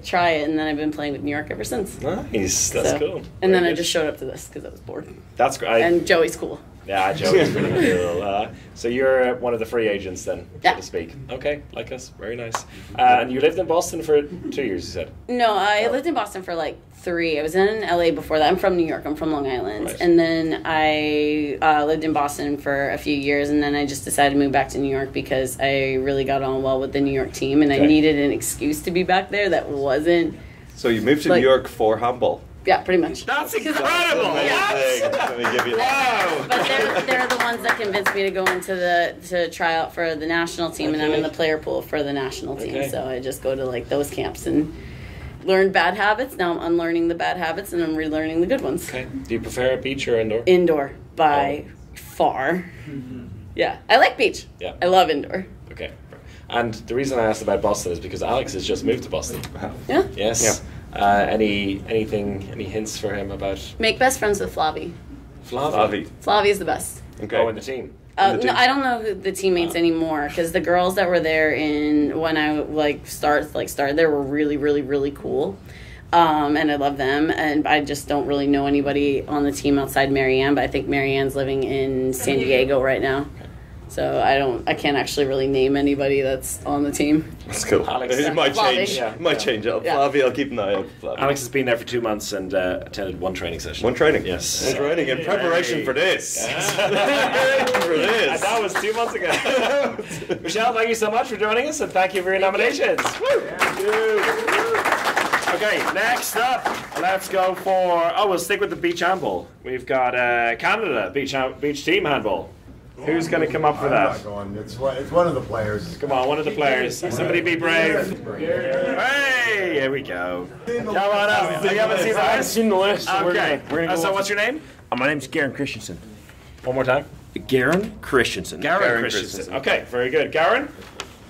try it, and then I've been playing with New York ever since. Nice, that's cool. And then I just showed up to this because I was bored. That's great. And Joey's cool. Yeah, Joey's really cool. So you're one of the free agents then, so to speak. Okay, like us, very nice. And you lived in Boston for 2 years, you said? No, I lived in Boston for like 3. I was in LA before that. I'm from New York. I'm from Long Island. Right. And then I lived in Boston for a few years, and then I just decided to move back to New York because I really got on well with the New York team, and I needed an excuse to be back there that wasn't... So you moved to New York for handball? Yeah, pretty much. That's incredible! Let me give you that. Wow! But they're the ones that convinced me to go to try out for the national team, and I'm in the player pool for the national team. So I just go to like those camps and learn bad habits. Now I'm unlearning the bad habits, and I'm relearning the good ones. Okay. Do you prefer beach or indoor? Indoor, by far. Yeah, I like beach. Yeah. I love indoor. Okay. And the reason I asked about Boston is because Alex has just moved to Boston. Yeah? Yes. Yeah. Any hints for him about... Make best friends with Flavi. Flavi is the best. Okay. Oh, in the team? No, I don't know who the teammates anymore because the girls that were there when I started there were really, really, really cool. And I love them, and I just don't really know anybody on the team outside Marianne, but I think Marianne's living in San Diego right now. So I can't actually really name anybody that's on the team. That's cool. Alex, it might change. Yeah. Might change up. Yeah. Flavi, I'll keep an eye out. Flavi. Alex has been there for 2 months and attended one training session. One training? Yes. One training in preparation for this. And that was 2 months ago. Michelle, thank you so much for joining us, and thank you for your nominations. Okay, next up, let's go for... we'll stick with the beach handball. We've got Canada, beach team handball. Who's going to come up for that? It's one of the players. Come on, one of the players. Somebody be brave. Hey, here we go. Come on up. You haven't seen the list? I haven't seen the list. So okay. We're gonna go so what's your name? My name's Geran Christiansen. One more time. Geran Christiansen. Geran Christiansen. Okay, very good. Geran,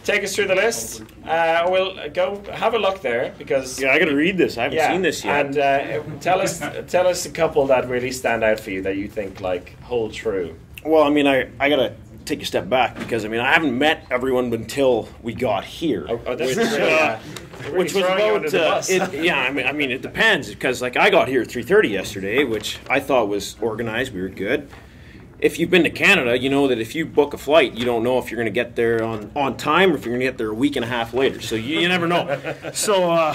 take us through the list. We'll go have a look there because... Yeah, I got to read this. I haven't seen this yet. And tell us a couple that really stand out for you that you think hold true. Well, I mean, I got to take a step back because, I mean, I haven't met everyone until we got here. Which was about, I mean, it depends because, I got here at 3:30 yesterday, which I thought was organized. We were good. If you've been to Canada, you know that if you book a flight, you don't know if you're going to get there on time or if you're going to get there a week and a half later. So you never know. So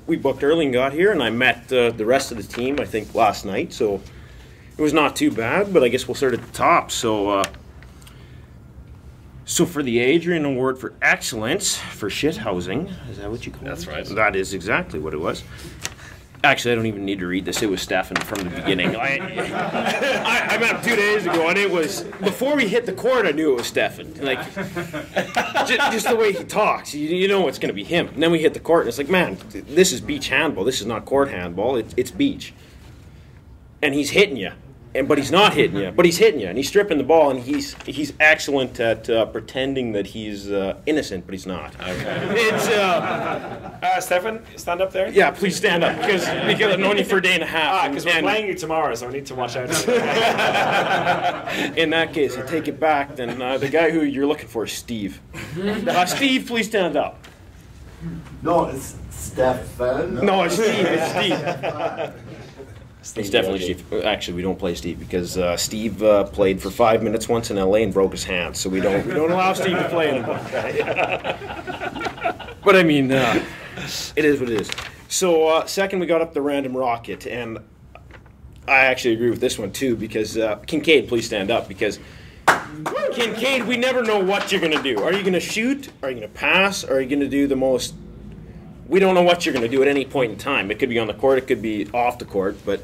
we booked early and got here, and I met the rest of the team, I think, last night. So it was not too bad, but I guess we'll start at the top. So for the Adrian Award for Excellence for Shithousing, is that what you call it? That's right. That is exactly what it was. Actually, I don't even need to read this. It was Stefan from the beginning. I met him 2 days ago, and it was before we hit the court. I knew it was Stefan. Just the way he talks, you know it's going to be him. And then we hit the court, and it's like, man, this is beach handball. This is not court handball. It's beach. And he's hitting you, but he's not hitting you. But he's hitting you, and he's stripping the ball, and he's excellent at pretending that he's innocent, but he's not. Okay. It's Stefan, stand up there. Yeah, please stand up because I've known you for a day and a half. Because we're playing you tomorrow, so we need to watch out. In that case, I take it back. Then the guy who you're looking for is Steve. Steve, please stand up. No, it's Stefan. No, it's Steve. It's Steve. It's definitely Steve. Actually, we don't play Steve because Steve played for 5 minutes once in LA and broke his hand, so we don't allow Steve to play anymore. But I mean, it is what it is. So second, we got up the random rocket, and I actually agree with this one too because Kincaid, please stand up because Kincaid, we never know what you're going to do. Are you going to shoot? Are you going to pass? Are you going to do the most? We don't know what you're going to do at any point in time. It could be on the court, it could be off the court, but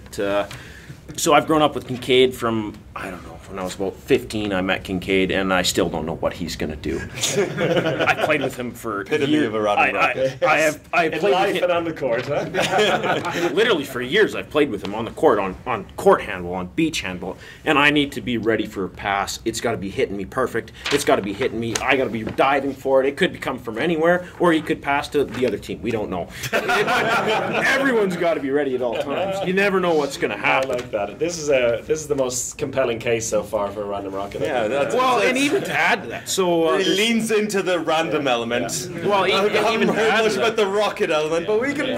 So I've grown up with Kincaid from, I don't know, when I was about 15, I met Kincaid, and I still don't know what he's going to do. I played with him for years. Of a random rocket. I played life with him. and on the court, huh? Literally for years, I've played with him on the court, on court handball, on beach handball, and I need to be ready for a pass. It's got to be hitting me perfect. It's got to be hitting me. I got to be diving for it. It could come from anywhere, or he could pass to the other team. We don't know. Everyone's got to be ready at all times. You never know what's going to happen. I like that. This is the most compelling case so far for a random rocket. Yeah, that's and even to add to that, so it leans into the random element. Well, I haven't even heard much about the rocket element, but we can.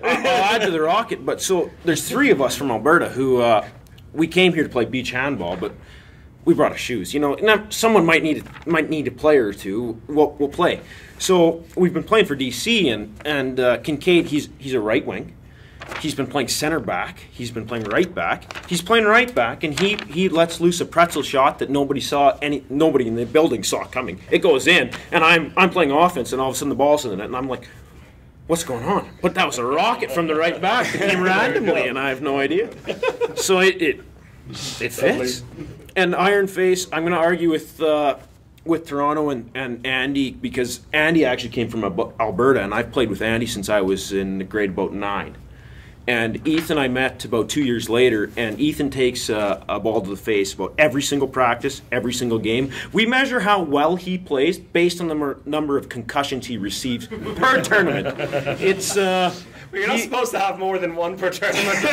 I'll add to the rocket. But so there's 3 of us from Alberta who we came here to play beach handball, but we brought our shoes. You know, now someone might need a player or two. We'll play. So we've been playing for DC, and Kincaid, he's a right wing. He's been playing center back. He's been playing right back. He's playing right back, and he lets loose a pretzel shot that nobody in the building saw coming. It goes in, and I'm playing offense, and all of a sudden the ball's in the net, and I'm like, what's going on? But that was a rocket from the right back that came randomly, and I have no idea. So it fits. And Iron Face, I'm going to argue with Toronto and Andy, because Andy actually came from Alberta, and I've played with Andy since I was in grade about 9. And Ethan I met about 2 years later, and Ethan takes a ball to the face about every single practice, every single game. We measure how well he plays based on the number of concussions he receives per tournament. It's you're not supposed to have more than 1 per tournament.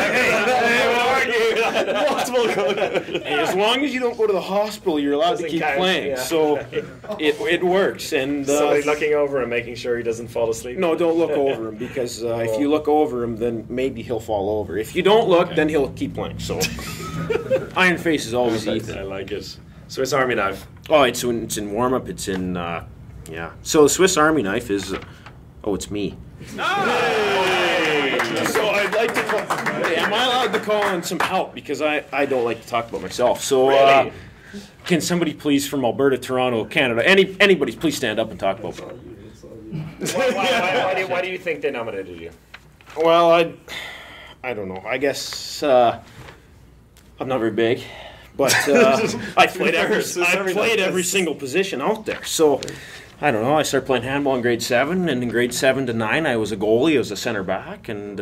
As long as you don't go to the hospital, you're allowed to keep playing. Yeah. So it works. And somebody looking over him, making sure he doesn't fall asleep. No, don't look over him, because if you look over him, then maybe he'll fall over. If you don't look, then he'll keep playing. So Iron Face is always Ethan. I like it. Swiss Army knife. Oh, it's in warm up. It's in yeah. So Swiss Army knife is it's me. Hey! So I'd like to call. Am I allowed to call in some help, because I don't like to talk about myself. So really? Can somebody please from Alberta, Toronto, Canada, anybody please stand up and talk about me? Why do you think they nominated you? Well, I don't know. I guess I'm not very big, but I played every single position out there. So I don't know. I started playing handball in grade 7, and in grade 7 to 9, I was a goalie. I was a center back, and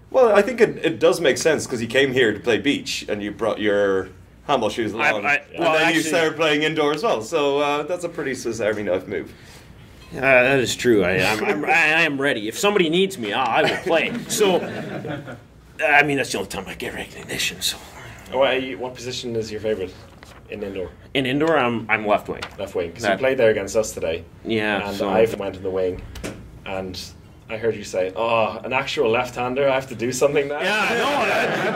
well, I think it does make sense, because you came here to play beach, and you brought your handball shoes along, and then you started playing indoor as well. So that's a pretty Swiss Army knife move. That is true. I am ready. If somebody needs me, I will play. So, I mean, that's the only time I get recognition. So, what position is your favorite in indoor? In indoor, I'm left wing. Left wing, because you played there against us today. Yeah. And I went in the wing, and I heard you say, an actual left-hander, I have to do something now. Yeah, no,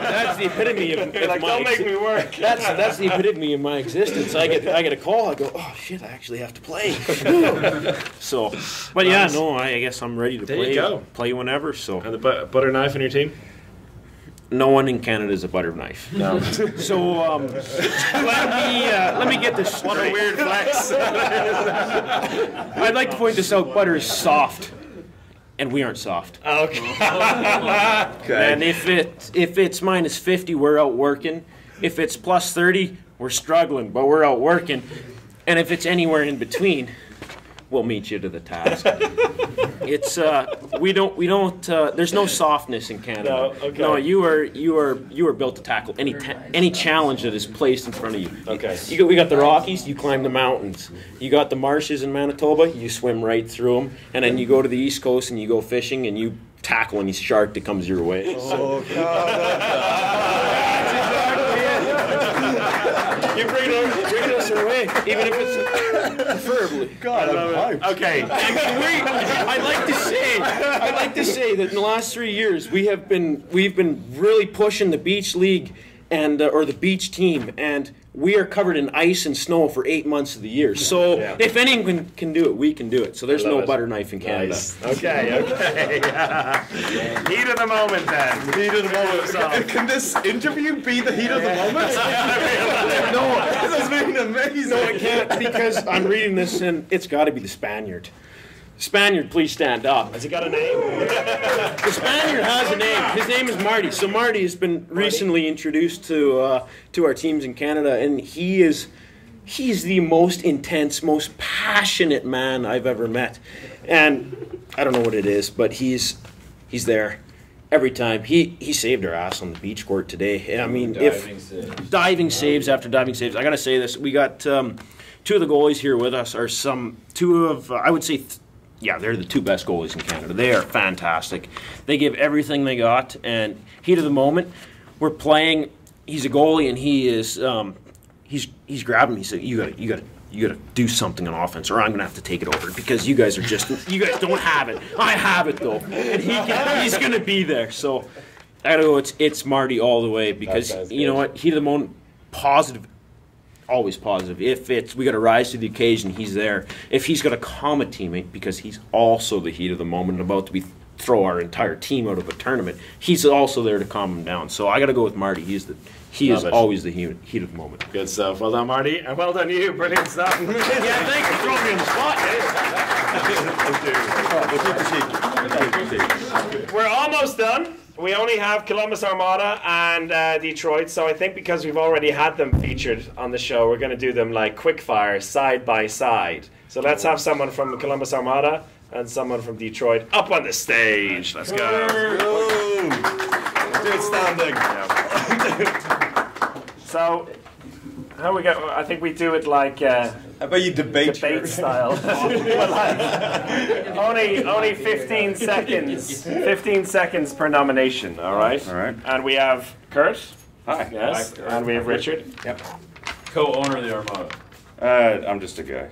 that's the epitome of like, don't make me work. That's the epitome of my existence. I get a call, I go, oh shit, I actually have to play. So, but yeah, no, I guess I'm ready to play. There you go. Play whenever. So. And the butter knife in your team? No one in Canada is a butter knife. No. So let me get this straight. What a weird flex. I'd like to point this out. Butter is soft. And we aren't soft. Okay. And if it's minus 50, we're out working. If it's plus 30, we're struggling, but we're out working. And if it's anywhere in between, we'll meet you to the task. It's we don't. There's no softness in Canada. No, okay. No, you are built to tackle any challenge that is placed in front of you. Okay. We got the Rockies. You climb the mountains. You got the marshes in Manitoba. You swim right through them, and then you go to the East Coast and you go fishing and you tackle any shark that comes your way. Oh God! You bring us our way, even if it's preferably. God, I'm hyped. Okay. I'd like to say that in the last 3 years we've been really pushing the beach league and or the beach team, and we are covered in ice and snow for 8 months of the year. So if anyone can do it, we can do it. So there's no butter knife in Canada. Nice. Okay. Heat of the moment, then. Heat of the moment. Can this interview be the heat of the moment? No, this has been amazing. No, it can't, because I'm reading this and it's got to be the Spaniard. Spaniard, please stand up. Has he got a name? The Spaniard has a name. His name is Marty. So Marty has been recently introduced to our teams in Canada, and he's the most intense, most passionate man I've ever met. And I don't know what it is, but he's there every time. He saved our ass on the beach court today. I mean, diving saves after diving saves. I gotta say this: we got two of the goalies here with us are I would say. They're the two best goalies in Canada. They are fantastic. They give everything they got, and heat of the moment, we're playing. He's a goalie, and he is he's grabbing me. He said, "You gotta do something on offense, or I'm gonna have to take it over because you guys don't have it. I have it though, and he's gonna be there." So I gotta go. It's Marty all the way because you know what? Heat of the moment, positive. Always positive. If we got to rise to the occasion, he's there. If he's got to calm a teammate because he's also the heat of the moment and about to throw our entire team out of a tournament, he's also there to calm him down. So I got to go with Marty. He is always the heat of the moment. Good stuff. Well done, Marty, and well done you. Brilliant stuff. Thanks for throwing me on the spot. We're almost done. We only have Columbus, Armada, and Detroit, so I think because we've already had them featured on the show, we're going to do them like quick fire, side by side. So let's have someone from Columbus, Armada, and someone from Detroit up on the stage. Let's go. Do it standing. So, how we go? I think we do it like how about you debate style. only 15 seconds. 15 seconds per nomination. All right. And we have Kurt. Hi. Yes. Hi, and we have Richard. Yep. Co-owner of the Armada. I'm just a guy.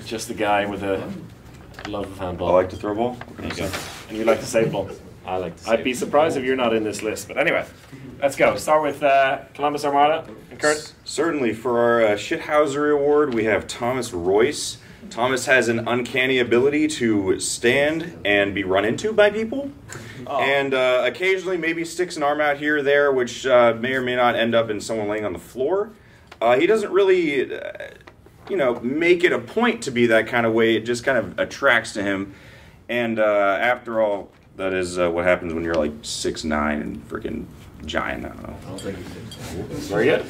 Just a guy with a love of handball. I like to throw ball. There you go. And you like to save ball. I like to. I'd be surprised if you're not in this list. But anyway, let's go. Start with Columbus, Armada, and Kurt. Certainly, for our Shithousery Award, we have Thomas Royce. Thomas has an uncanny ability to stand and be run into by people, and occasionally maybe sticks an arm out here or there, which may or may not end up in someone laying on the floor. He doesn't really, make it a point to be that kind of way. It just kind of attracts to him, and after all, that is what happens when you're like 6'9" and freaking giant. I don't know. Very good.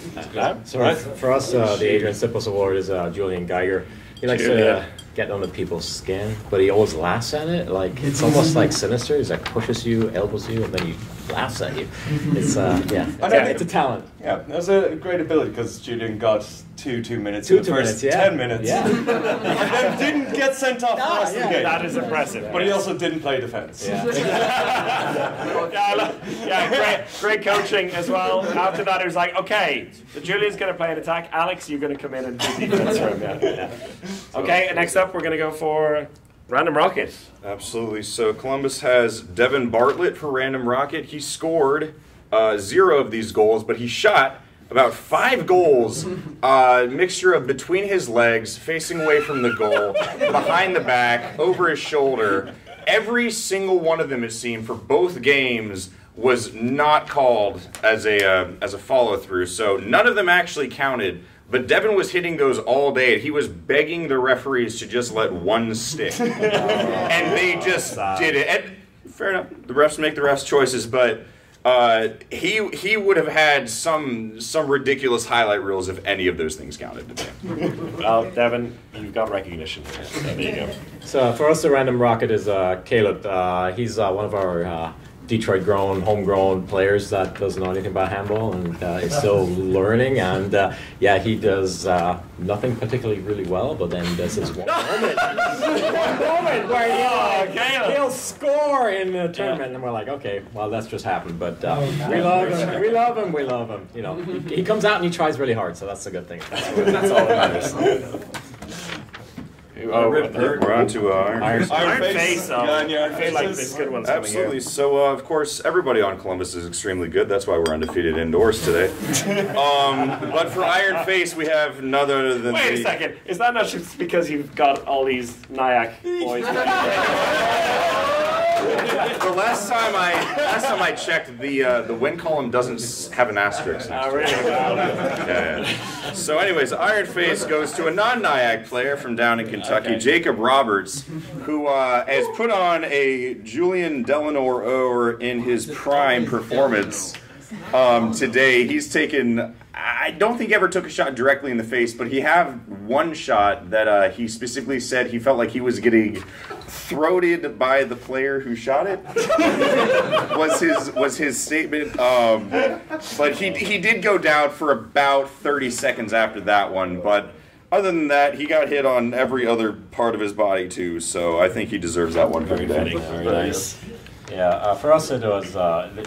So for us, the Adrian Sippos Award is Julian Geiger. He likes to get under people's skin, but he always laughs at it. Like it's almost like sinister. He's like pushes you, elbows you, and then he laughs at you. It's it's a talent. Yeah, that's a great ability because Julian got two minutes in the first 10 minutes. Yeah. And then didn't get sent off the rest of the game. That is impressive. But he also didn't play defense. Great coaching as well. After that, it was like, okay, so Julian's going to play an attack. Alex, you're going to come in and do defense for him. Okay, and next up, we're going to go for Random Rocket. Absolutely. So Columbus has Devin Bartlett for Random Rocket. He scored 0 of these goals, but he shot about 5 goals, mixture of between his legs, facing away from the goal, behind the back, over his shoulder. Every single one of them, it seemed, for both games was not called as a follow-through. So none of them actually counted. But Devin was hitting those all day. He was begging the referees to just let one stick. And they just did it. And fair enough. The refs make the refs' choices, but he would have had some ridiculous highlight reels if any of those things counted today. Well, Devin, you've got recognition. So there you go. So for us, the Random Rocket is Caleb. He's one of our Detroit-grown, homegrown players that doesn't know anything about handball and is still learning. And he does nothing particularly really well, but then there's this one moment where he'll score in the tournament, and we're like, okay, well, that's just happened. But we love him. You know, he comes out and he tries really hard, so that's a good thing. That's all that matters. We're on to Iron Face. I feel like this good one's coming here. Absolutely. So, of course, everybody on Columbus is extremely good. That's why we're undefeated indoors today. But for Iron Face, we have none other than Wait a second. Is that not just because you've got all these Nyack boys? The last time I checked, the win column doesn't have an asterisk. Really? Yeah. So, anyways, Iron Face goes to a non-NIAC player from down in Kentucky, Jacob Roberts, who has put on a Julian Delanore in his prime performance today. He's taken, I don't think he ever took a shot directly in the face, but he had one shot that he specifically said he felt like he was getting throated by the player who shot it. was his statement. But he did go down for about 30 seconds after that one. But other than that, he got hit on every other part of his body too. So I think he deserves that one for today. Very nice. Yeah, for us it was,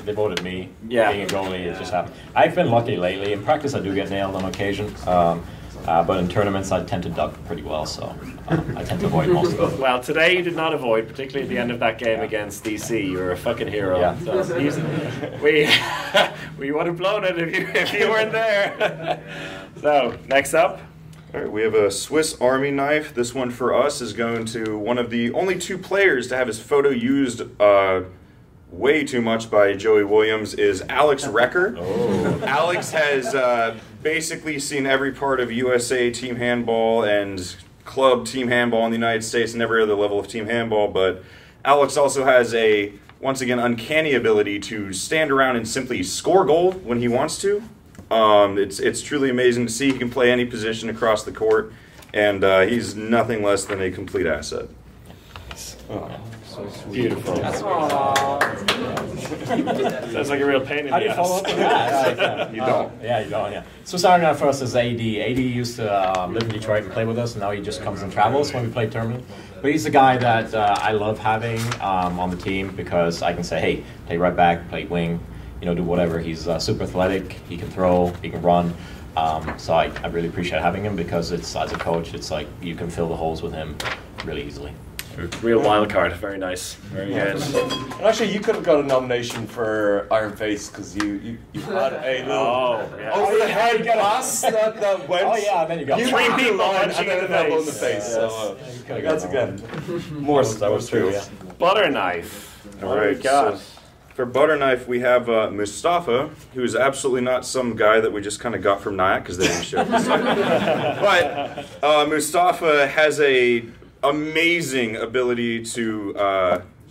they voted me being a goalie. It just happened. I've been lucky lately. In practice I do get nailed on occasion, but in tournaments I tend to duck pretty well, so I tend to avoid most of them. Well, today you did not avoid, particularly at the end of that game against DC. You were a fucking hero. Yeah. So we would have blown it if you weren't there. So, next up. All right, we have a Swiss Army knife. This one for us is going to one of the only two players to have his photo used way too much by Joey Williams is Alex Recker. Oh. Alex has basically seen every part of USA team handball and club team handball in the United States and every other level of team handball, but Alex also has a, once again, uncanny ability to stand around and simply score goal when he wants to. It's truly amazing to see. He can play any position across the court, and he's nothing less than a complete asset. Oh, so beautiful. Sounds like a real pain in the ass. How do you follow up with that? You don't. Yeah, you don't, yeah. So starting out for us is AD. AD used to live in Detroit and play with us, and now he just comes and travels when we play tournament. But he's a guy that I love having on the team because I can say, hey, play right back, play wing, do whatever. He's super athletic, he can throw, he can run. So I really appreciate having him because it's, as a coach, it's like you can fill the holes with him really easily. Real wild card, very nice, very good. And actually, you could have got a nomination for Iron Face because you had a little over the head pass that went. Oh yeah, and then you got 3 people and punching then in it the fell on the face. face. So that's again more. That was true. Yeah. Butter knife. All right, so for butter knife, we have Mustafa, who's absolutely not some guy that we just kind of got from NIAC because they didn't show up. But Mustafa has a amazing ability to,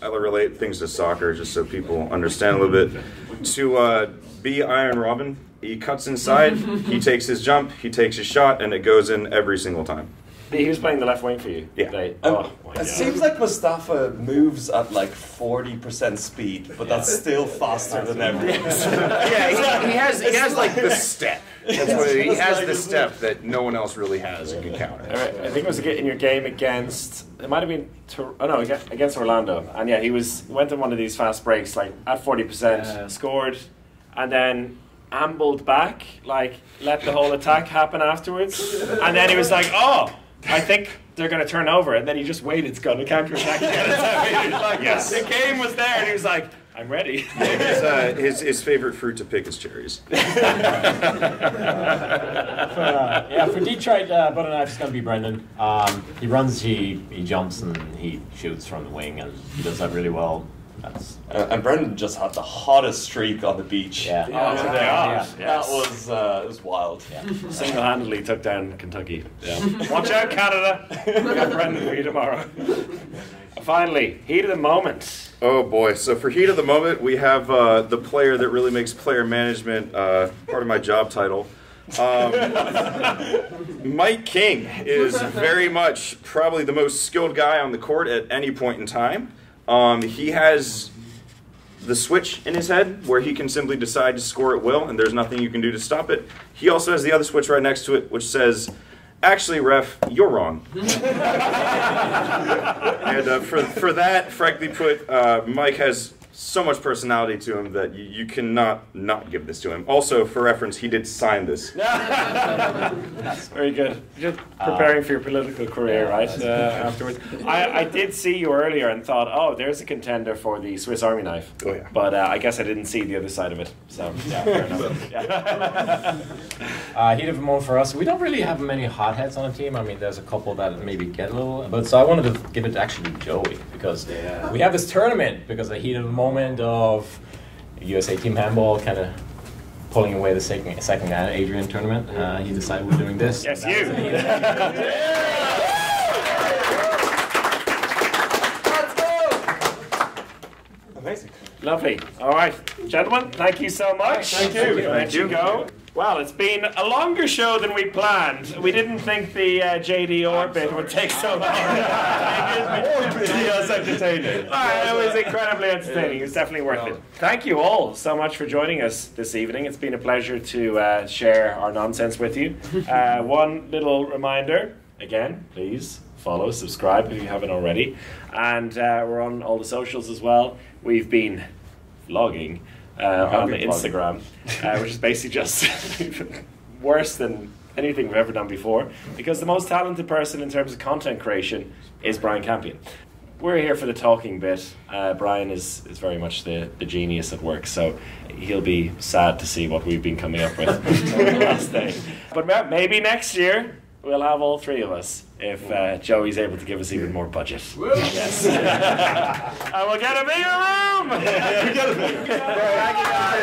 I'll relate things to soccer just so people understand a little bit, to be Iron Robin. He cuts inside, he takes his jump, he takes his shot, and it goes in every single time. He was playing the left wing for you. Yeah. It seems like Mustafa moves at like 40% speed, but that's still faster than everyone. Yeah, he has like the step. That's what he has the step that no one else really has and can counter. All right, I think it was in your game against, it might have been, against Orlando. And yeah, he went on one of these fast breaks, like at 40%, scored, and then ambled back, like let the whole attack happen afterwards. And then he was like, oh, I think they're going to turn over. And then he just waited to go to counter-attack again. Like, yes. The game was there, and he was like, I'm ready. His favorite fruit to pick is cherries. For Detroit, butter knife is going to be Brendan. He runs, he jumps, and he shoots from the wing, and he does that really well. And Brendan just had the hottest streak on the beach. Yeah. That was wild. Yeah. Single-handedly took down Kentucky. Yeah. Watch out, Canada. We got Brendan for you tomorrow. Finally, heat of the moment. Oh boy! So for heat of the moment, we have the player that really makes player management part of my job title. Mike King is very much probably the most skilled guy on the court at any point in time. He has the switch in his head where he can simply decide to score at will, and there's nothing you can do to stop it. He also has the other switch right next to it, which says, actually, ref, you're wrong. And for that, frankly put, Mike has so much personality to him that you cannot not give this to him. Also, for reference, he did sign this. That's very good. Just preparing for your political career, right? Afterwards, I did see you earlier and thought, oh, there's a contender for the Swiss Army knife. Oh yeah. But I guess I didn't see the other side of it. So yeah, fair enough. Heat of the moment for us. We don't really have many hotheads on the team. I mean, there's a couple that maybe get a little, but so I wanted to give it to actually Joey because we have this tournament because the heat of the moment of USA Team Handball kind of pulling away the second Adrian tournament. He decided we're doing this. Yes, you. Amazing. Lovely. All right, gentlemen, thank you so much. Thank you. Let you go. Well, it's been a longer show than we planned. We didn't think the JD orbit would take so long. Yes, entertaining. It was incredibly entertaining. It was definitely worth it. Thank you all so much for joining us this evening. It's been a pleasure to share our nonsense with you. One little reminder, again, please follow, subscribe if you haven't already. And we're on all the socials as well. We've been vlogging on Instagram, which is basically just worse than anything we've ever done before, because the most talented person in terms of content creation is Brian Campion. We're here for the talking bit. Brian is very much the genius at work, so he'll be sad to see what we've been coming up with over the last day. But maybe next year we'll have all three of us if Joey's able to give us even more budget. Yes. And we'll get a bigger room! Yeah, we get a bigger room. Thank you guys.